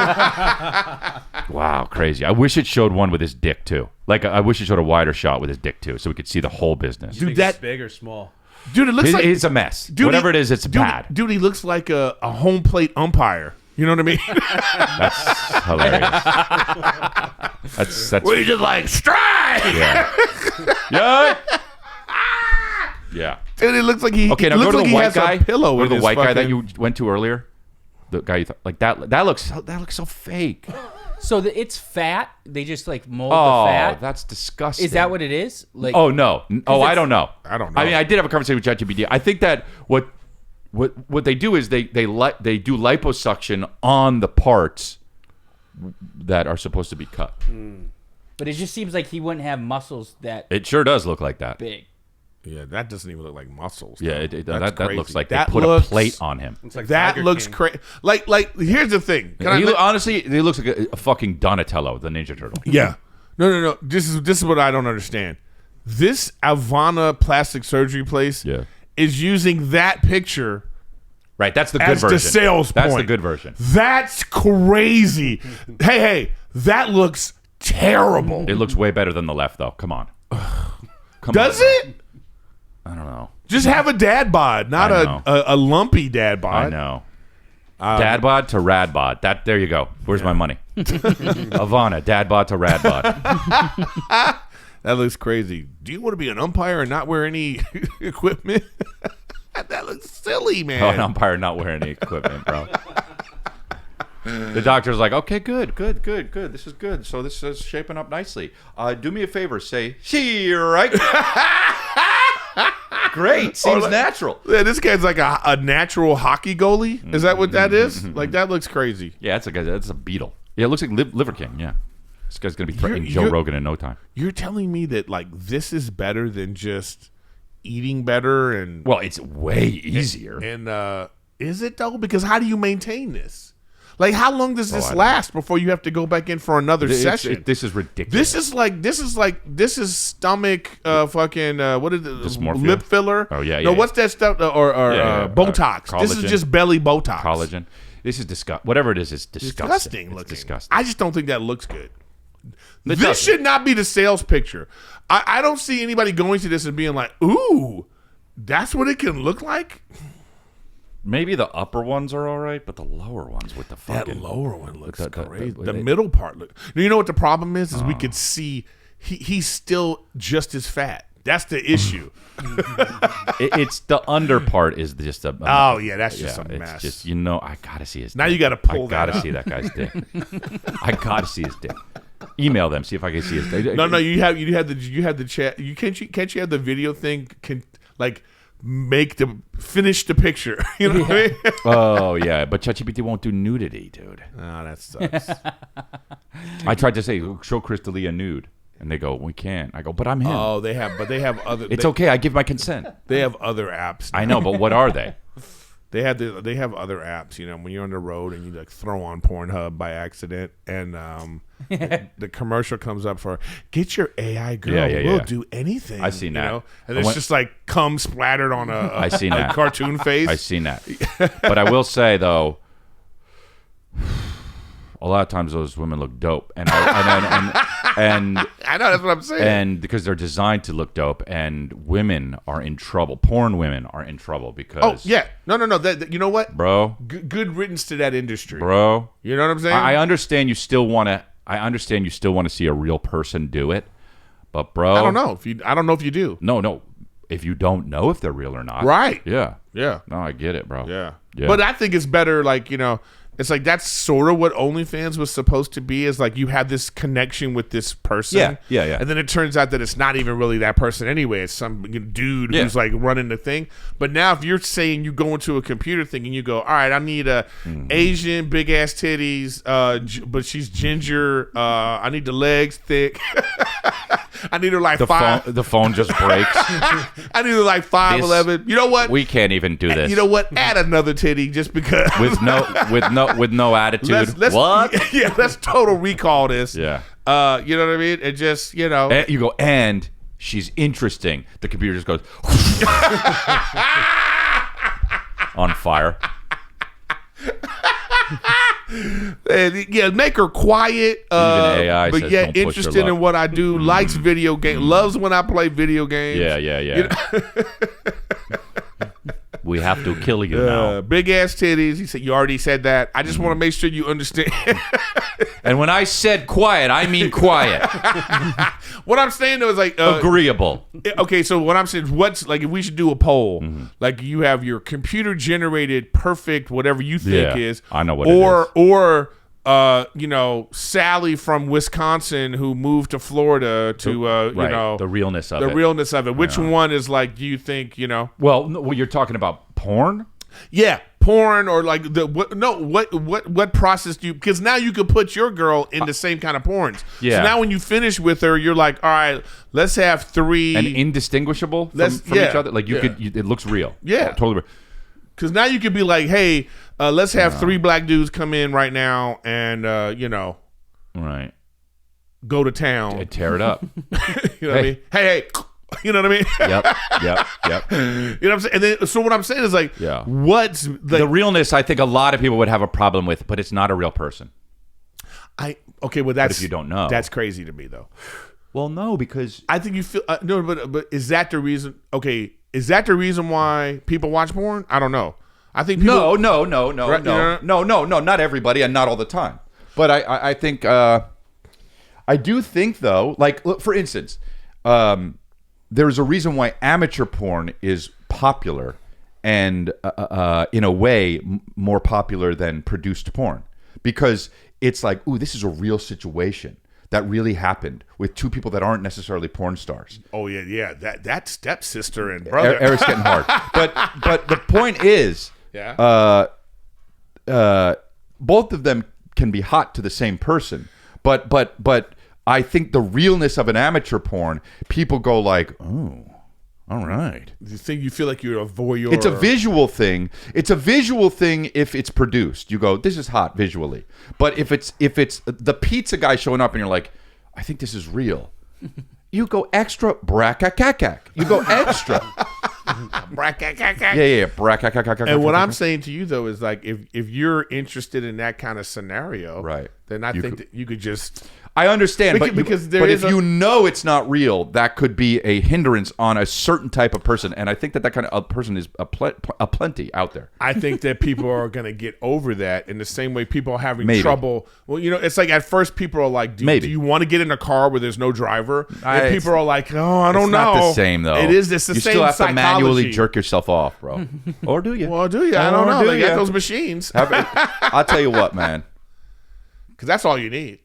Wow, crazy. I wish it showed one with his dick too. Like I wish it showed a wider shot with his dick too, so we could see the whole business. Dude, Think that it's big or small? dude, it looks like It's a mess. dude, Whatever it is, it's dude, bad. Dude, he looks like a home plate umpire. You know what I mean? That's hilarious. That's Where you just like strike. yeah. Yeah. Yeah. Dude, it looks like he. Okay, it now go looks to like the he white has a guy. pillow Go to in the his white guy that fucking- you went to earlier. The guy you thought like that looks so fake. So it's fat. They just like mold Oh, the fat. that's disgusting. Is that what it is? Like, Oh no. Oh, I don't know. I don't know. I mean, I did have a conversation with ChatGPT. I think that what they do is they do liposuction on the parts that are supposed to be cut. but it just seems like he wouldn't have muscles that It sure does look like that. big. Yeah, that doesn't even look like muscles. Yeah, though. that That's looks crazy. like That they put looks- a plate on him. It's like That Tiger looks King. crazy. Like here's the thing. Honestly, he looks like a fucking Donatello, the Ninja Turtle. Yeah. No. This is what I don't understand. This Avana plastic surgery place Yeah. is using that picture Right, that's the good as version. the sales That's point. the good version. That's crazy. hey, that looks terrible. It looks way better than the left, though. Come on. Come Does on. it? I don't know. Just have a dad bod, not I know. a lumpy dad bod. I know. Dad bod to rad bod. There you go. Where's my money? Avana, dad bod to rad bod. That looks crazy. Do you want to be an umpire and not wear any equipment? That looks silly, man. Oh, an umpire not wearing any equipment, bro. The doctor's like, okay, good. This is good. So this is shaping up nicely. Do me a favor. Say, she right. Great. Seems natural. Yeah, this guy's like a natural hockey goalie. Is that what that is? Like, that looks crazy. Yeah, that's a beetle. Yeah, it looks like Liver King. Yeah. This guy's going to be threatening You're- Joe you're- Rogan in no time. You're telling me that, like, this is better than just eating better and... Well, it's way easier. And is it, though? Because how do you maintain this? Like, how long does this I don't last before you have to go back in for another session? This is ridiculous. This is stomach fucking what is it? Dysmorphia? Lip filler? Oh, yeah, No, yeah, what's that stuff? Or Yeah, Botox. This is collagen. just belly Botox. collagen. This is disgusting. Whatever it is, it's disgusting. Disgusting It's looking. disgusting. I just don't think that looks good. It This doesn't. should not be the sales picture. I don't see anybody going to this and being like, "Ooh, that's what it can look like." Maybe the upper ones are all right, but the lower ones with the That fucking lower one looks the- crazy. the- The they- middle part look. You know what the problem is? Is we could see he's still just as fat. That's the issue. it's the under part is just a Oh yeah, that's just yeah, a mess. it's just I gotta see his Now dick. you gotta pull I that gotta up. see that guy's dick. I gotta see his dick. Email them, see if I can see his dick. No, you have the chat. You can't you have the video thing finish the picture. You know what I mean? Oh yeah, but ChatGPT won't do nudity, dude. Oh, that sucks. I tried to say show Chris D'Elia nude, and they go, we can't. I go, but I'm him. Oh, they have other. It's okay. I give my consent. They have other apps. I know, but what are they? They have other apps. You know, when you're on the road and you like throw on Pornhub by accident, and the commercial comes up for get your AI girl. Yeah, We'll yeah. do anything. I've seen you that. know? And I it's went- just like cum splattered on I seen that. cartoon face. I seen that. But I will say though, a lot of times those women look dope, and I know that's what I'm saying. and because they're designed to look dope, and women are in trouble. Porn women are in trouble because Oh yeah, no. You know what? bro, Good riddance to that industry. bro. You know what I'm saying? I understand you still want to. I understand you still want to see a real person do it, but bro, I don't know if you do. No. If you don't know if they're real or not, Right. Yeah. Yeah. No, I get it, bro. Yeah. Yeah. But I think it's better, like, you know, It's like that's sort of what OnlyFans was supposed to be. Is like you have this connection with this person. Yeah. And then it turns out that it's not even really that person anyway. It's some dude who's like running the thing. But now if you're saying you go into a computer thing and you go, all right, I need a Asian, big ass titties, but she's ginger. I need the legs thick. I need her like The phone just breaks. I need her like 5'11". You know what? We can't even do this. You know what? Add another titty just because. with no attitude. Let's, what? Yeah, let's total recall this. Yeah. You know what I mean? It just, you know. And you go, and she's interesting. The computer just goes on fire. Yeah, make her quiet. AI but says yeah, don't push her interested in luck. what I do. Likes video games. Loves when I play video games. Yeah. You know? We have to kill you now. Big ass titties. He said, you already said that. I just want to make sure you understand. And when I said quiet, I mean quiet. What I'm saying though is like Agreeable. okay, so what I'm saying, what's like if we should do a poll, like you have your computer generated perfect whatever you think is, I know what it is. or you know, Sally from Wisconsin who moved to Florida to you know, the realness of the it. realness of it. Which one is like? Do you think, you know? Well, you're talking about porn. Yeah, porn or like what process do you? Because now you could put your girl in the same kind of porns. Yeah. So now when you finish with her, you're like, all right, let's have 3 And indistinguishable from each other. Like it looks real. Yeah. Totally real. Because now you could be like, hey, let's have 3 black dudes come in right now and you know, Right. go to town. Tear it up. You know what I mean? Hey. You know what I mean? Yep. You know what I'm saying? And then, so what I'm saying is like, what's like, The realness, I think a lot of people would have a problem with, but it's not a real person. okay, well that's if you don't know, that's crazy to me though. Well, no, because I think you feel no, but is that the reason? Okay, is that the reason why people watch porn? I don't know. I think people, no, Right, no, not everybody and not all the time. But I think I do think though, like look, for instance, there's a reason why amateur porn is popular and in a way more popular than produced porn, because it's like, ooh, this is a real situation that really happened with 2 people that aren't necessarily porn stars. Oh yeah, that stepsister and brother. Eric's getting hard, but the point is, both of them can be hot to the same person, but I think the realness of an amateur porn, people go like, oh, all right. You feel like you're a voyeur. It's a visual thing. It's a visual thing if it's produced. You go, this is hot visually. But if it's the pizza guy showing up and you're like, I think this is real. You go extra brackakakak. You go extra. Yeah, brackakakak. And what I'm saying to you though is like, if you're interested in that kind of scenario, right, then I think that you could just. I understand, because but if you know it's not real, that could be a hindrance on a certain type of person, and I think that kind of a person is a plenty out there. I think that people are going to get over that in the same way people are having Maybe. trouble. Well, you know, it's like at first people are like, do you want to get in a car where there's no driver? And people are like, oh, I don't know. It's not the same, though. It is. It's the you same still have psychology. to manually jerk yourself off, bro. Or do you? Well, do you? I don't know. They got those machines. I'll tell you what, man. Because that's all you need.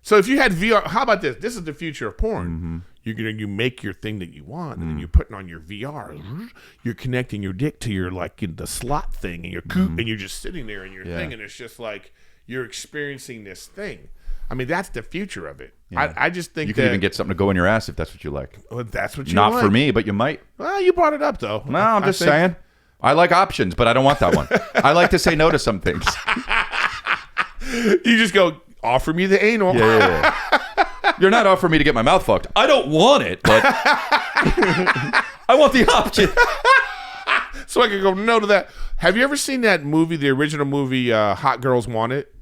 So if you had VR, how about this? This is the future of porn. Mm-hmm. You make your thing that you want, and then you're putting on your VR. You're connecting your dick to your the slot thing, and your and you're just sitting there in your thing, and it's just like you're experiencing this thing. I mean, that's the future of it. Yeah. I just think you can even get something to go in your ass if that's what you like. Well, that's what you Not like. for me, but you might. Well, you brought it up though. No, I'm just saying. I like options, but I don't want that one. I like to say no to some things. You just go, offer me the anal. Yeah. You're not offering me to get my mouth fucked. I don't want it, but I want the option. So I can go no to that. Have you ever seen that movie, the original movie, Hot Girls Want It?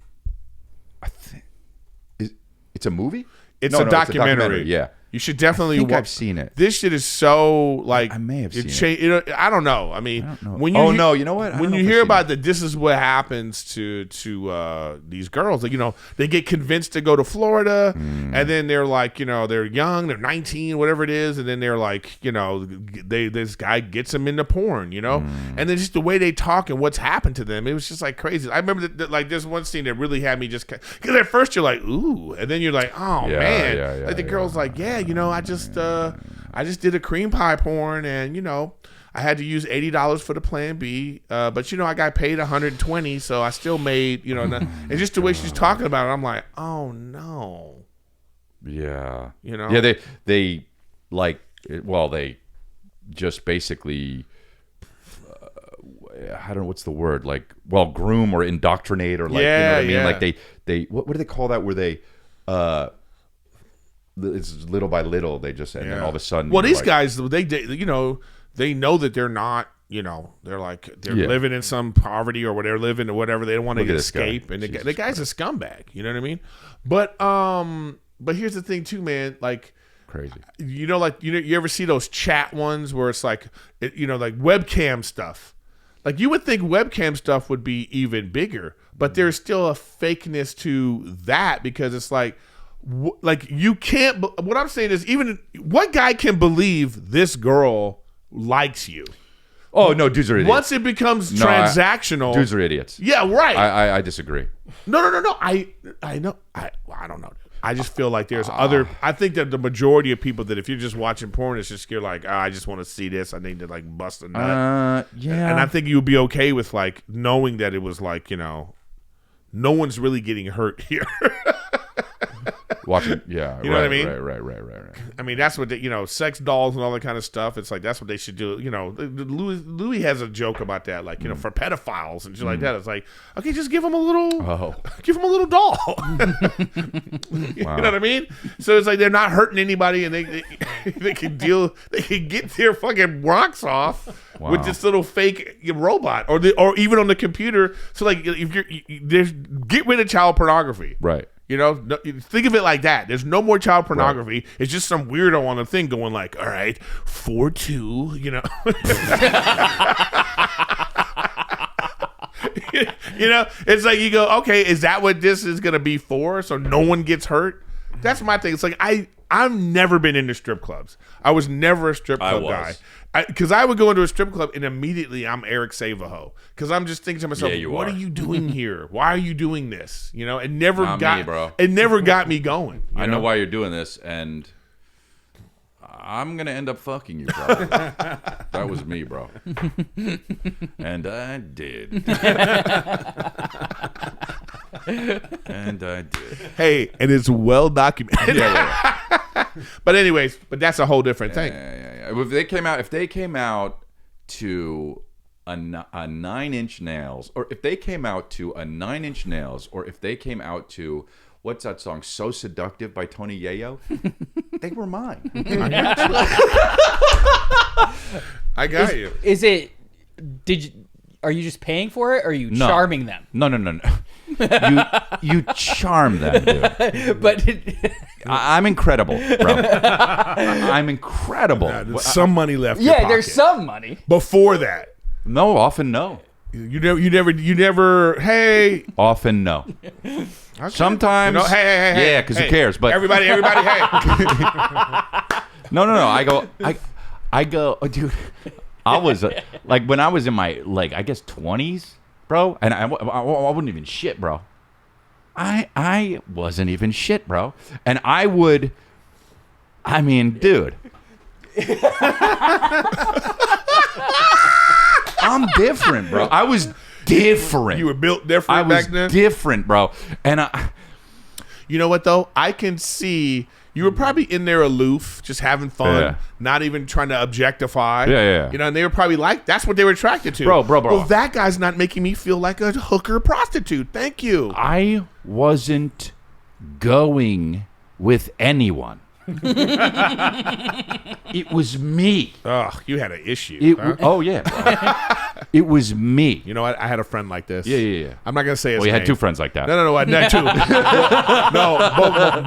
It's a movie? It's a documentary. Yeah. You should definitely. I think I've seen it. This shit is so like I may have seen it. I don't know. I mean, when you no, you know what? When you hear about that, this is what happens to these girls. Like, they get convinced to go to Florida, and then they're like, they're young, they're 19, whatever it is, and then they're like, this guy gets them into porn, and then just the way they talk and what's happened to them, it was just like crazy. I remember that like there's one scene that really had me just because at first you're like, ooh, and then you're like, oh man, like the girl's like, yeah, I just did a cream pie porn, and I had to use $80 for the plan B, but I got paid $120, so I still made and just the way she's talking about it, I'm like, oh no. Yeah. Yeah, they like, well, they just basically I don't know what's the word, like, well, groom or indoctrinate, or like, you know what I mean? Like they what do they call that, where they it's little by little, they just, and then all of a sudden, well, these guys, they know that they're not, they're like, they're living in some poverty or whatever, living or whatever, they don't want to escape, and the guy's a scumbag, you know what I mean? But here's the thing too, man, like, crazy, like, you ever see those chat ones where it's like, like webcam stuff, like you would think webcam stuff would be even bigger, but there's still a fakeness to that, because it's like you can't, what I'm saying is, even what guy can believe this girl likes you? Oh no, dudes are idiots. Once it becomes transactional, dudes are idiots. Yeah, right. I disagree. No. I know. I don't know. I just feel like there's other. I think that the majority of people, that if you're just watching porn, it's just you're like, I just want to see this. I need to like bust a nut. Yeah. And I think you'd be okay with like knowing that it was like, no one's really getting hurt here. Watching, yeah, you know what I mean? Right. I mean, that's what they, sex dolls and all that kind of stuff. It's like that's what they should do. Louis has a joke about that, like for pedophiles and shit like that. It's like, okay, just give them a little doll. You know what I mean? So it's like they're not hurting anybody, and they can get their fucking rocks off with this little fake robot, or even on the computer. So like, if get rid of child pornography, right? Think of it like that. There's no more child pornography. Right. It's just some weirdo on a thing going like, all right, 4-2, it's like you go, okay, is that what this is going to be for? So no one gets hurt? That's my thing. It's like, I've never been into strip clubs. I was never a strip club guy. Because I would go into a strip club and immediately I'm Eric Save-A-Ho. Because I'm just thinking to myself, what are you doing here? Why are you doing this? It never It never got me going. I know why you're doing this, and I'm gonna end up fucking you, probably. That was me, bro. And I did. And I did. Hey, and it's well documented. Yeah. But anyways, that's a whole different thing. Yeah. If they came out to a 9-inch nails, or if they came out to a 9-inch nails, or if they came out to, what's that song, So Seductive by Tony Yayo, they were mine. I got you. Is it? Are you just paying for it, or are you charming them? No. You charm them, dude. But I'm incredible, bro. I'm incredible. There's some money left. In your there's pocket. some money. Before that, No, often no. you never. Hey, Often no. okay. Sometimes. Hey. Yeah, because who cares? But everybody. Hey. No. I go, oh, dude. I was like, when I was in my, like, I guess 20s, bro, and I wasn't even shit, bro. I wasn't even shit, bro. And I mean, dude. I'm different, bro. I was different. You were built different back then? I was different, bro. And you know what, though? I can see you were probably in there aloof, just having fun, not even trying to objectify. Yeah. And they were probably like, that's what they were attracted to. Bro. Well, that guy's not making me feel like a hooker prostitute. Thank you. I wasn't going with anyone. It was me. Ugh, you had an issue. Oh, yeah, bro. It was me. You know what? I had a friend like this. Yeah. I'm not gonna say his Well, you name. had two friends like that. No, I had two.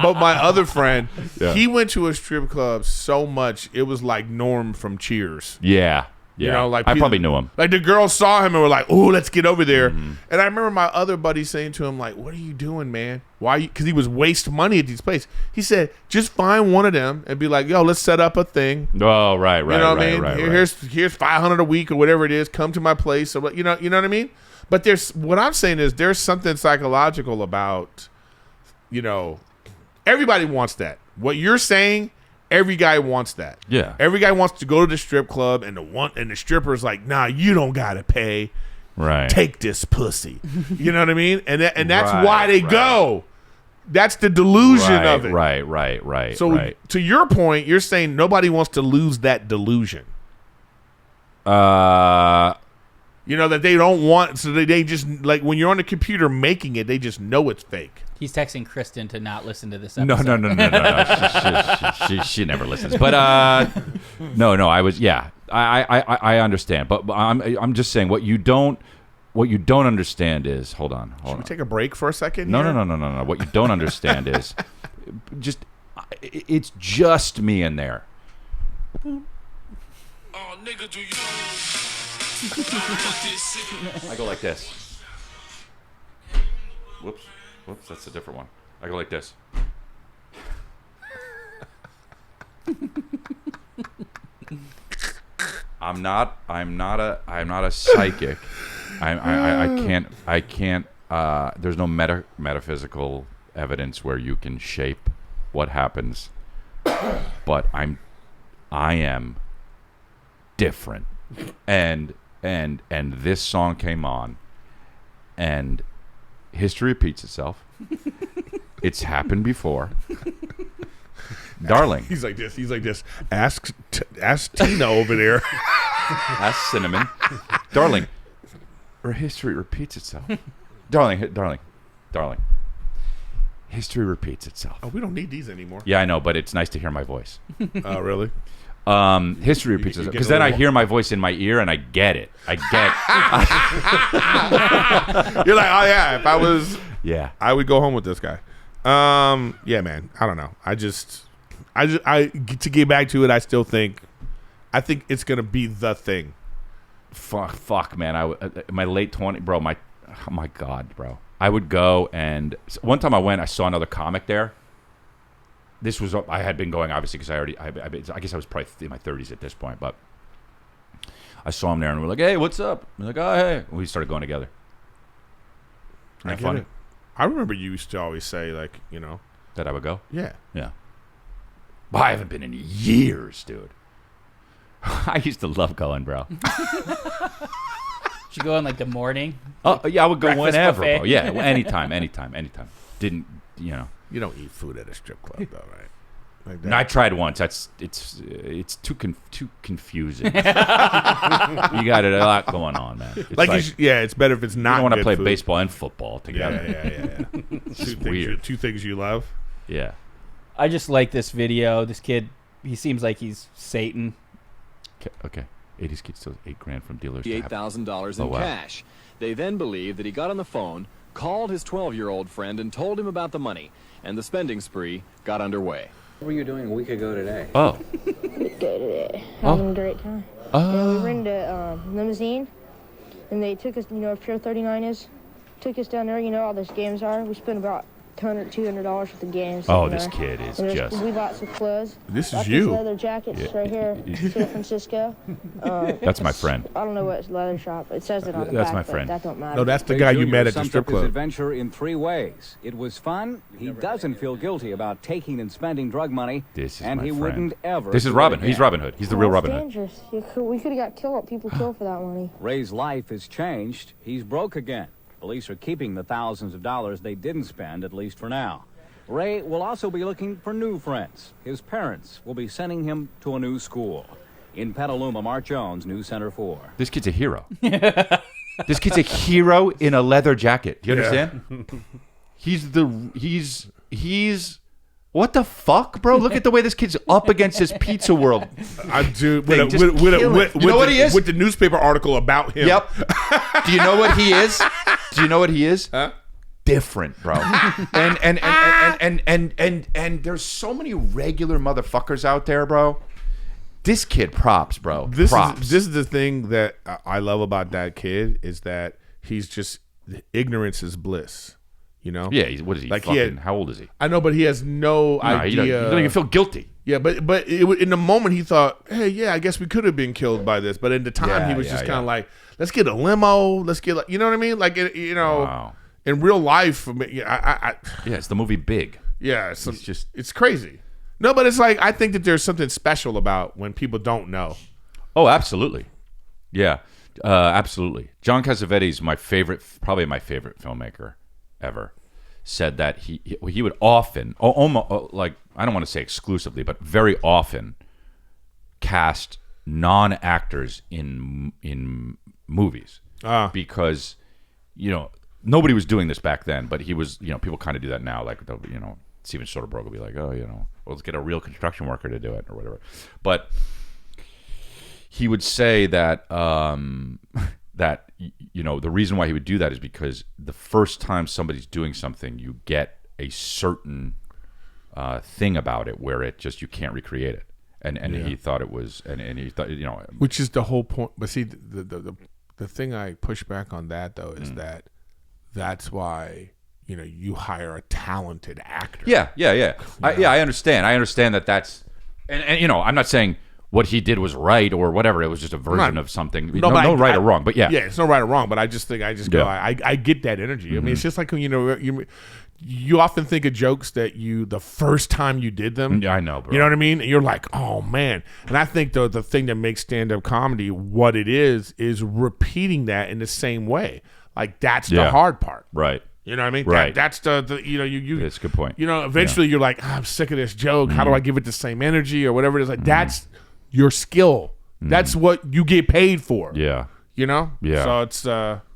but my other friend, he went to a strip club so much it was like Norm from Cheers. Yeah. You know, like I probably knew him. Like the girls saw him and were like, "Oh, let's get over there." And I remember my other buddy saying to him, "Like, what are you doing, man? Why?" Because he was waste money at these places. He said, "Just find one of them and be like, yo, let's set up a thing. Oh, right. You know what I mean? Here's $500 a week or whatever it is. Come to my place or you know what I mean." But there's what I'm saying is there's something psychological about, you know, everybody wants that. What you're saying. Every guy wants that. Yeah. Every guy wants to go to the strip club and the stripper's like, nah, you don't gotta pay. Right. Take this pussy. You know what I mean? And that's why they go. That's the delusion of it. Right. So to your point, you're saying nobody wants to lose that delusion. You know, that they don't want, so they just, like, when you're on the computer making it, they just know it's fake. He's texting Kristen to not listen to this No. episode. She never listens. But no. I was I understand. But I'm just saying what you don't understand is hold on. Should we take a break for a second? No. here? What you don't understand is it's just me in there. Oh, nigga, do you? I go like this. Whoops, that's a different one. I go like this. I'm not a psychic. I can't. There's no metaphysical evidence where you can shape what happens. But I am different. And this song came on, and history repeats itself. It's happened before. Darling. He's like this. Ask Tina over there. Ask Cinnamon. Darling. Or history repeats itself. Darling. History repeats itself. Oh, we don't need these anymore. Yeah, I know, but it's nice to hear my voice. Oh, really? History repeats itself. Because then I hear my voice in my ear and I get it. You're like, oh yeah, if I was, Yeah. I would go home with this guy. Yeah, man. I don't know. I to get back to it, I think it's gonna be the thing. Fuck, man. My late 20s, bro. Oh my God, bro. I would go, and one time I went, I saw another comic there. This was, I had been going, obviously, because I guess I was probably in my 30s at this point, but I saw him there, and we're like, hey, what's up? We're like, oh, hey. We started going together. Isn't that funny? I remember you used to always say, like, you know. That I would go? Yeah. Yeah. But I haven't been in years, dude. I used to love going, bro. Should you go in like the morning? Oh, yeah, I would go Breakfast whenever, buffet. bro. Yeah, anytime. Didn't, you know. You don't eat food at a strip club, though, right? Like that. No, I tried once. It's too confusing. You got a lot going on, man. It's it's better if it's not. you don't want to good play food. baseball and football together. Yeah. It's weird. Two things you love. Yeah. I just like this video. This kid, he seems like he's Satan. Okay. 80s kids still $8,000 from dealers. to have- $8,000 in Oh, wow. cash. They then believe that he got on the phone, called his 12-year-old friend, and told him about the money, and the spending spree got underway. What were you doing a week ago today? Oh. Having a great time. Yeah, we rented a limousine, and they took us, you know, where Pier 39 is. Took us down there, you know, all those games are. We spent about $200 worth of games. Oh, and, this kid is and just. we bought some clothes. This is Bought you. These leather jackets right here, San Francisco. That's my friend. I don't know what leather shop. It says it on the That's back, my but friend. that don't matter. No, that's the guy you met at the strip His club. adventure in 3 ways. It was fun. He doesn't feel guilty about taking and spending drug money. This is and my he friend. wouldn't ever. This is do it Robin. He's again. Robin Hood. He's the real That's Robin Hood. dangerous. We could have got people killed for that money. Ray's life has changed. He's broke again. Police are keeping the thousands of dollars they didn't spend, at least for now. Ray will also be looking for new friends. His parents will be sending him to a new school. In Petaluma, Mark Jones, News Center 4. This kid's a hero. This kid's a hero in a leather jacket. Do you understand? He's What the fuck, bro? Look at the way this kid's up against his Pizza World. I do. Thing. Just kill it. You know what he is? With the newspaper article about him. Yep. Do you know what he is? Do you know what he is? Huh? Different, bro. And there's so many regular motherfuckers out there, bro. This kid, props, bro. Props. This is the thing that I love about that kid is that he's just ignorance is bliss. You know? Yeah. What is he? Like fucking, how old is he? I know, but he has no idea. He don't even feel guilty. Yeah, but in the moment he thought, hey, yeah, I guess we could have been killed by this. But in the time he was just kind of like, let's get a limo. Let's get, you know what I mean? Like, Wow. in real life, It's the movie Big. Yeah, it's crazy. No, but it's like I think that there's something special about when people don't know. Oh, absolutely. Yeah, absolutely. John Cassavetes, probably my favorite filmmaker ever, said that he would often, almost like I don't want to say exclusively, but very often cast non-actors in movies because nobody was doing this back then, but he was. People kind of do that now, like Steven Soderbergh will be like, well, let's get a real construction worker to do it or whatever. But he would say that that the reason why he would do that is because the first time somebody's doing something, you get a certain thing about it where you can't recreate it. And he thought it was, and he thought, which is the whole point. But see, the thing I push back on that though is that's why you hire a talented actor. Yeah. I understand. I understand that's, and I'm not saying what he did was right or whatever. It was just a version of something. No right or wrong. But yeah, it's no right or wrong. But I just go. I get that energy. Mm-hmm. I mean, it's just like you often think of jokes that the first time you did them. Yeah, I know, bro. You know what I mean? And you're like, oh man. And I think the thing that makes stand-up comedy what it is repeating that in the same way. Like that's the hard part. Right. You know what I mean? Right. That's the you. That's a good point. Eventually you're like, I'm sick of this joke. How do I give it the same energy or whatever it is? Like that's your skill. That's what you get paid for. Yeah. Yeah. So it's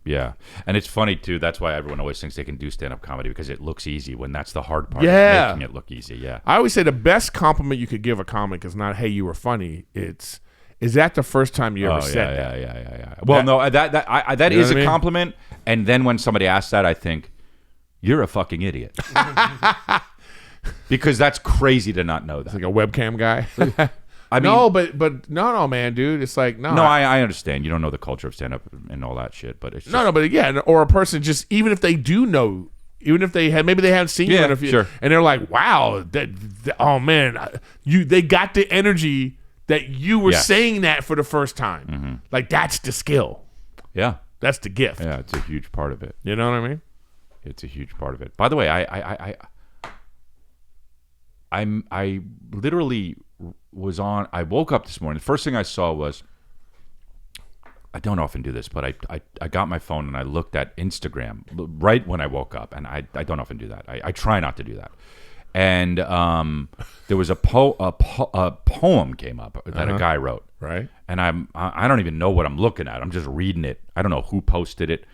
yeah. And it's funny too. That's why everyone always thinks they can do stand-up comedy because it looks easy when that's the hard part. Yeah. Making it look easy. Yeah. I always say the best compliment you could give a comic is not, hey, you were funny. Is that the first time you ever said that? Yeah. Well, that is a compliment. And then when somebody asks that, I think, you're a fucking idiot. Because that's crazy to not know that. It's like a webcam guy. I mean, no, but no, man, dude. It's like, no. No, I understand. You don't know the culture of stand-up and all that shit. But it's just, but yeah, or a person just, even if they do know, even if they maybe they haven't seen you in a few, and they're like, wow, oh man, they got the energy that you were saying that for the first time. Mm-hmm. Like that's the skill. Yeah. That's the gift. Yeah, it's a huge part of it. You know what I mean? It's a huge part of it. By the way, I literally was on. I woke up this morning. The first thing I saw was, I don't often do this, but I got my phone and I looked at Instagram right when I woke up, and I don't often do that. I try not to do that. And there was a poem came up that a guy wrote. Right. And I don't even know what I'm looking at. I'm just reading it. I don't know who posted it.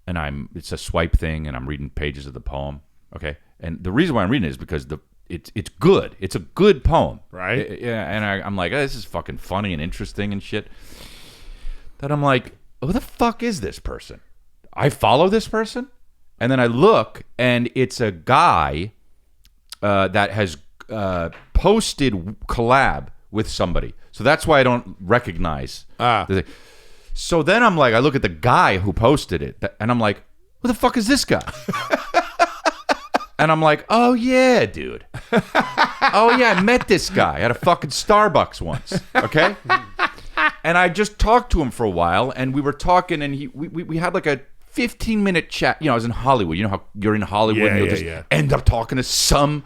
And it's a swipe thing, and I'm reading pages of the poem. Okay. And the reason why I'm reading it is because it's good. It's a good poem. Right. And I'm like, oh, this is fucking funny and interesting and shit. Then I'm like, who the fuck is this person? I follow this person? And then I look, and it's a guy that has posted collab with somebody. So that's why I don't recognize. So then I'm like, I look at the guy who posted it, and I'm like, who the fuck is this guy? And I'm like, oh yeah, dude. Oh yeah, I met this guy at a fucking Starbucks once. Okay? And I just talked to him for a while, and we were talking, and we had like a 15-minute chat. I was in Hollywood. You know how you're in Hollywood and you'll just end up talking to some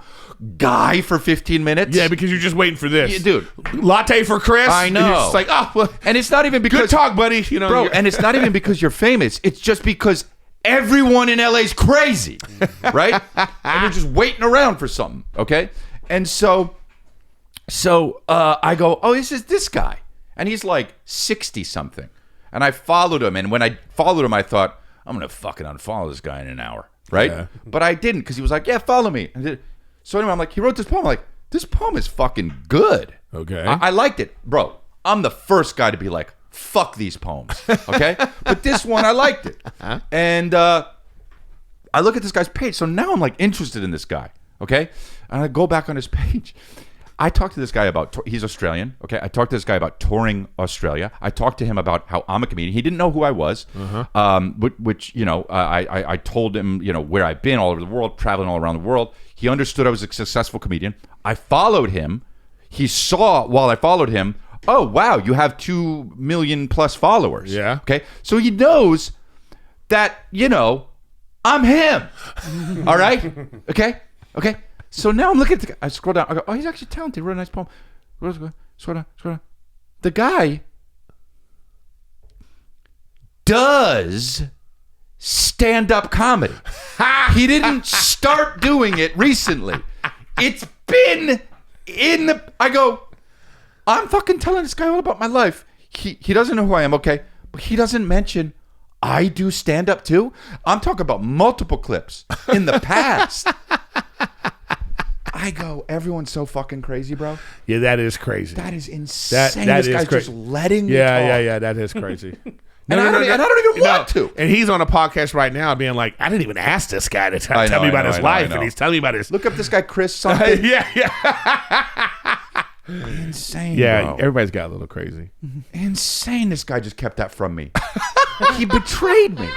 guy for 15 minutes? Yeah, because you're just waiting for this. Yeah, dude. Latte for Chris? I know. And you're just like, oh, well, and it's not even because... Good talk, buddy. Bro, and it's not even because you're famous. It's just because everyone in LA is crazy, right? And you're just waiting around for something, okay? And so I go, oh, this guy. And he's like 60-something. And I followed him, and when I followed him, I thought, I'm going to fucking unfollow this guy in an hour, right? Yeah. But I didn't, because he was like, yeah, follow me. So anyway, I'm like, he wrote this poem. I'm like, this poem is fucking good. Okay. I liked it. Bro, I'm the first guy to be like, fuck these poems. Okay? But this one, I liked it. And I look at this guy's page. So now I'm like interested in this guy. Okay? And I go back on his page. I talked to this guy about, he's Australian, okay? I talked to this guy about touring Australia. I talked to him about how I'm a comedian. He didn't know who I was, which you know, I told him, you know, where I've been all over the world, traveling all around the world. He understood I was a successful comedian. I followed him. He saw, while I followed him, oh, wow, you have 2 million plus followers. Yeah. Okay? So he knows that, you know, I'm him. All right? Okay? So now I'm looking at the guy. I scroll down. I go, oh, he's actually talented. He wrote a nice poem. Scroll down. The guy does stand-up comedy. He didn't start doing it recently. It's been in the... I go, I'm fucking telling this guy all about my life. He doesn't know who I am, okay? But he doesn't mention I do stand-up too. I'm talking about multiple clips in the past. I go, everyone's so fucking crazy, bro. Yeah, that is crazy. That is insane. That this is guy's crazy. just letting me talk. Yeah, that is crazy. I don't even want to. And he's on a podcast right now being like, I didn't even ask this guy to tell me about his life, and he's telling me about his... Look up this guy, Chris something. yeah. Insane, Yeah, bro. everybody's got a little crazy. Insane. This guy just kept that from me. He betrayed me.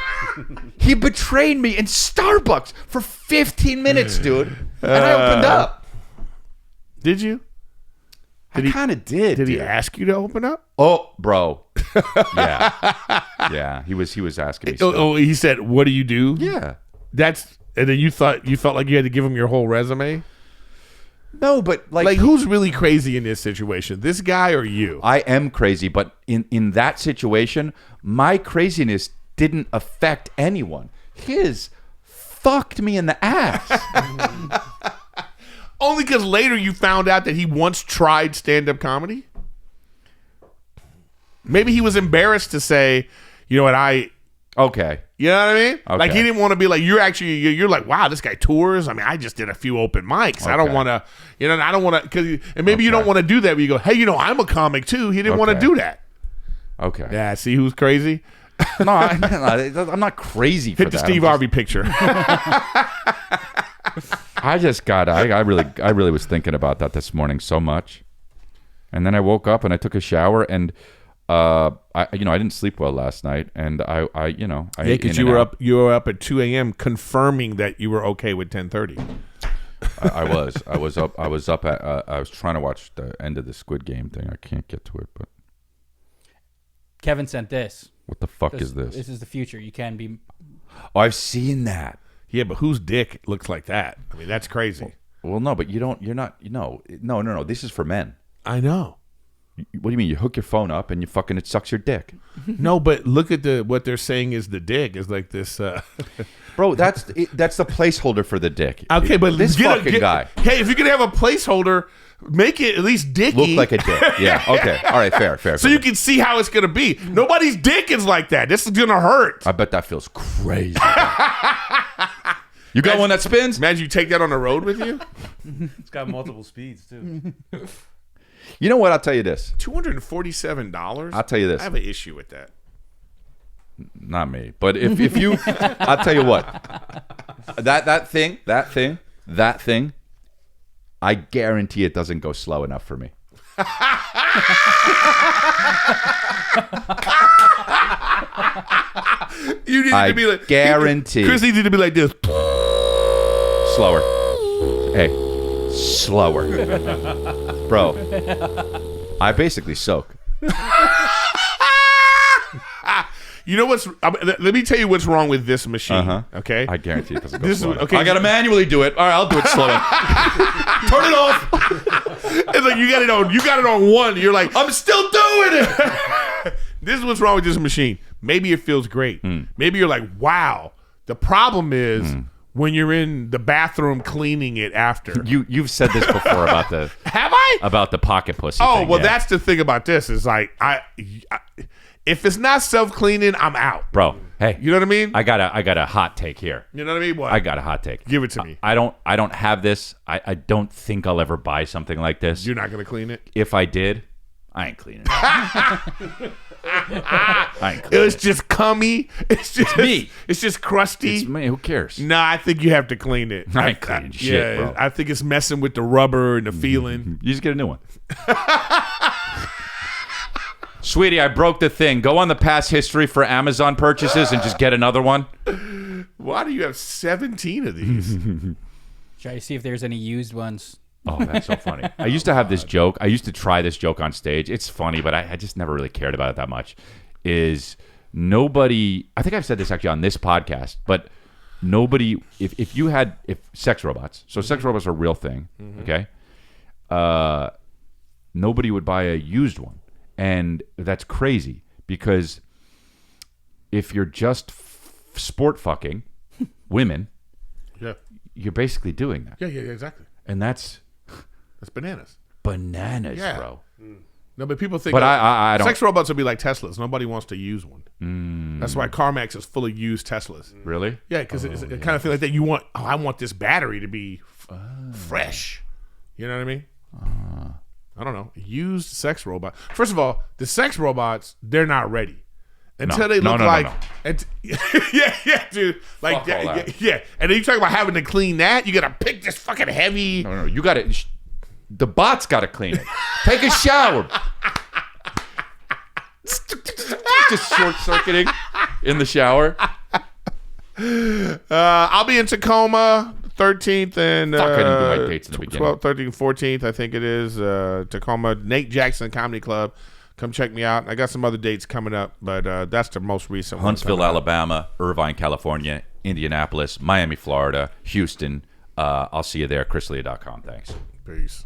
He betrayed me in Starbucks for 15 minutes, dude. And I opened up. Did you? I kind of did. Did he dude. ask you to open up? Oh, bro. Yeah. He was asking me stuff. Oh, he said, "What do you do?" Yeah. And then you felt like you had to give him your whole resume? No, but Like who's really crazy in this situation? This guy or you? I am crazy, but in that situation, my craziness didn't affect anyone. His fucked me in the ass. Only because later you found out that he once tried stand-up comedy? Maybe he was embarrassed to say, you know what, Okay. You know what I mean? Okay. Like he didn't want to be like, you're like, wow, this guy tours. I mean, I just did a few open mics. I don't want to, I don't want to, and maybe you don't want to do that. But you go, hey, I'm a comic too. He didn't want to do that. Okay. Yeah, see who's crazy? No, I'm not crazy for Hit the that. Steve Harvey picture. I just got, I really was thinking about that this morning so much. And then I woke up and I took a shower and I didn't sleep well last night, and I because you were up at 2 a.m. confirming that you were okay with 10:30. I was up at I was trying to watch the end of the Squid Game thing. I can't get to it, but Kevin sent this. What the fuck is this? This is the future. You can be. Oh, I've seen that. Yeah, but whose dick looks like that? I mean, that's crazy. Well, no, but you're not. No. This is for men. I know. What do you mean? You hook your phone up and it sucks your dick? No, but look at what they're saying is the dick is like this. Bro, that's the placeholder for the dick. Okay, but this fucking guy. Hey, if you're gonna have a placeholder, make it at least dicky. Look like a dick. Yeah. Okay. All right. Fair. So you can see how it's gonna be. Nobody's dick is like that. This is gonna hurt. I bet that feels crazy. You got one that spins? Imagine you take that on the road with you. It's got multiple speeds too. You know what? I'll tell you this. $247. I'll tell you this. I have an issue with that. Not me, but if you, I'll tell you what. That thing. I guarantee it doesn't go slow enough for me. You need to be like guarantee. Chris needs to be like this. Slower. Hey, slower, bro. I basically soak. You know what's? Let me tell you what's wrong with this machine. Okay, I guarantee it doesn't go slow. Okay, I gotta manually do it. All right, I'll do it slower. Turn it off. It's like you got it on one. You're like, I'm still doing it. This is what's wrong with this machine. Maybe it feels great. Maybe you're like, wow. The problem is when you're in the bathroom cleaning it after. You've said this before about the have I about the pocket pussy. Oh thing, well, yeah. that's the thing about this is like I if it's not self cleaning, I'm out, bro. Hey, You know what I mean? I got a hot take here. You know what I mean? What? I got a hot take. Give it to me. I don't have this. I don't think I'll ever buy something like this. You're not gonna clean it. If I did, I ain't cleaning it. I ain't It cleaning was just cummy. It's just me. It's just crusty. It's me. Who cares? Nah, I think you have to clean it. I ain't cleaning shit, bro. I think it's messing with the rubber and the feeling. You just get a new one. Sweetie, I broke the thing. Go on the past history for Amazon purchases and just get another one. Why do you have 17 of these? Try to see if there's any used ones. Oh, that's so funny. I used to have this joke. I used to try this joke on stage. It's funny, but I just never really cared about it that much. Is nobody, I think I've said this actually on this podcast, but nobody, if sex robots, so sex robots are a real thing, okay? Nobody would buy a used one. And that's crazy because if you're just sport fucking women, Yeah. you're basically doing that. Yeah, exactly. And that's bananas. Bananas, Yeah. bro. No, but people think But I don't. sex robots will be like Teslas. Nobody wants to use one. That's why CarMax is full of used Teslas. Really? Yeah, because it kind of feel like that. You want, I want this battery to be fresh. You know what I mean? I don't know. Used sex robot. First of all, the sex robots, they're not ready until they look like. Yeah, dude. Like, Fuck all that. yeah. And then you talk about having to clean that. You got to pick this fucking heavy. No. You got to. The bot's got to clean it. Take a shower. Just short circuiting in the shower. I'll be in Tacoma 13th and Fuck, I didn't do my dates in the beginning. 12th, 13th, 14th, I think it is. Tacoma, Nate Jackson Comedy Club. Come check me out. I got some other dates coming up, but that's the most recent one. Huntsville, Alabama, Irvine, California, Indianapolis, Miami, Florida, Houston. I'll see you there. ChrisLeah.com. Thanks. Peace.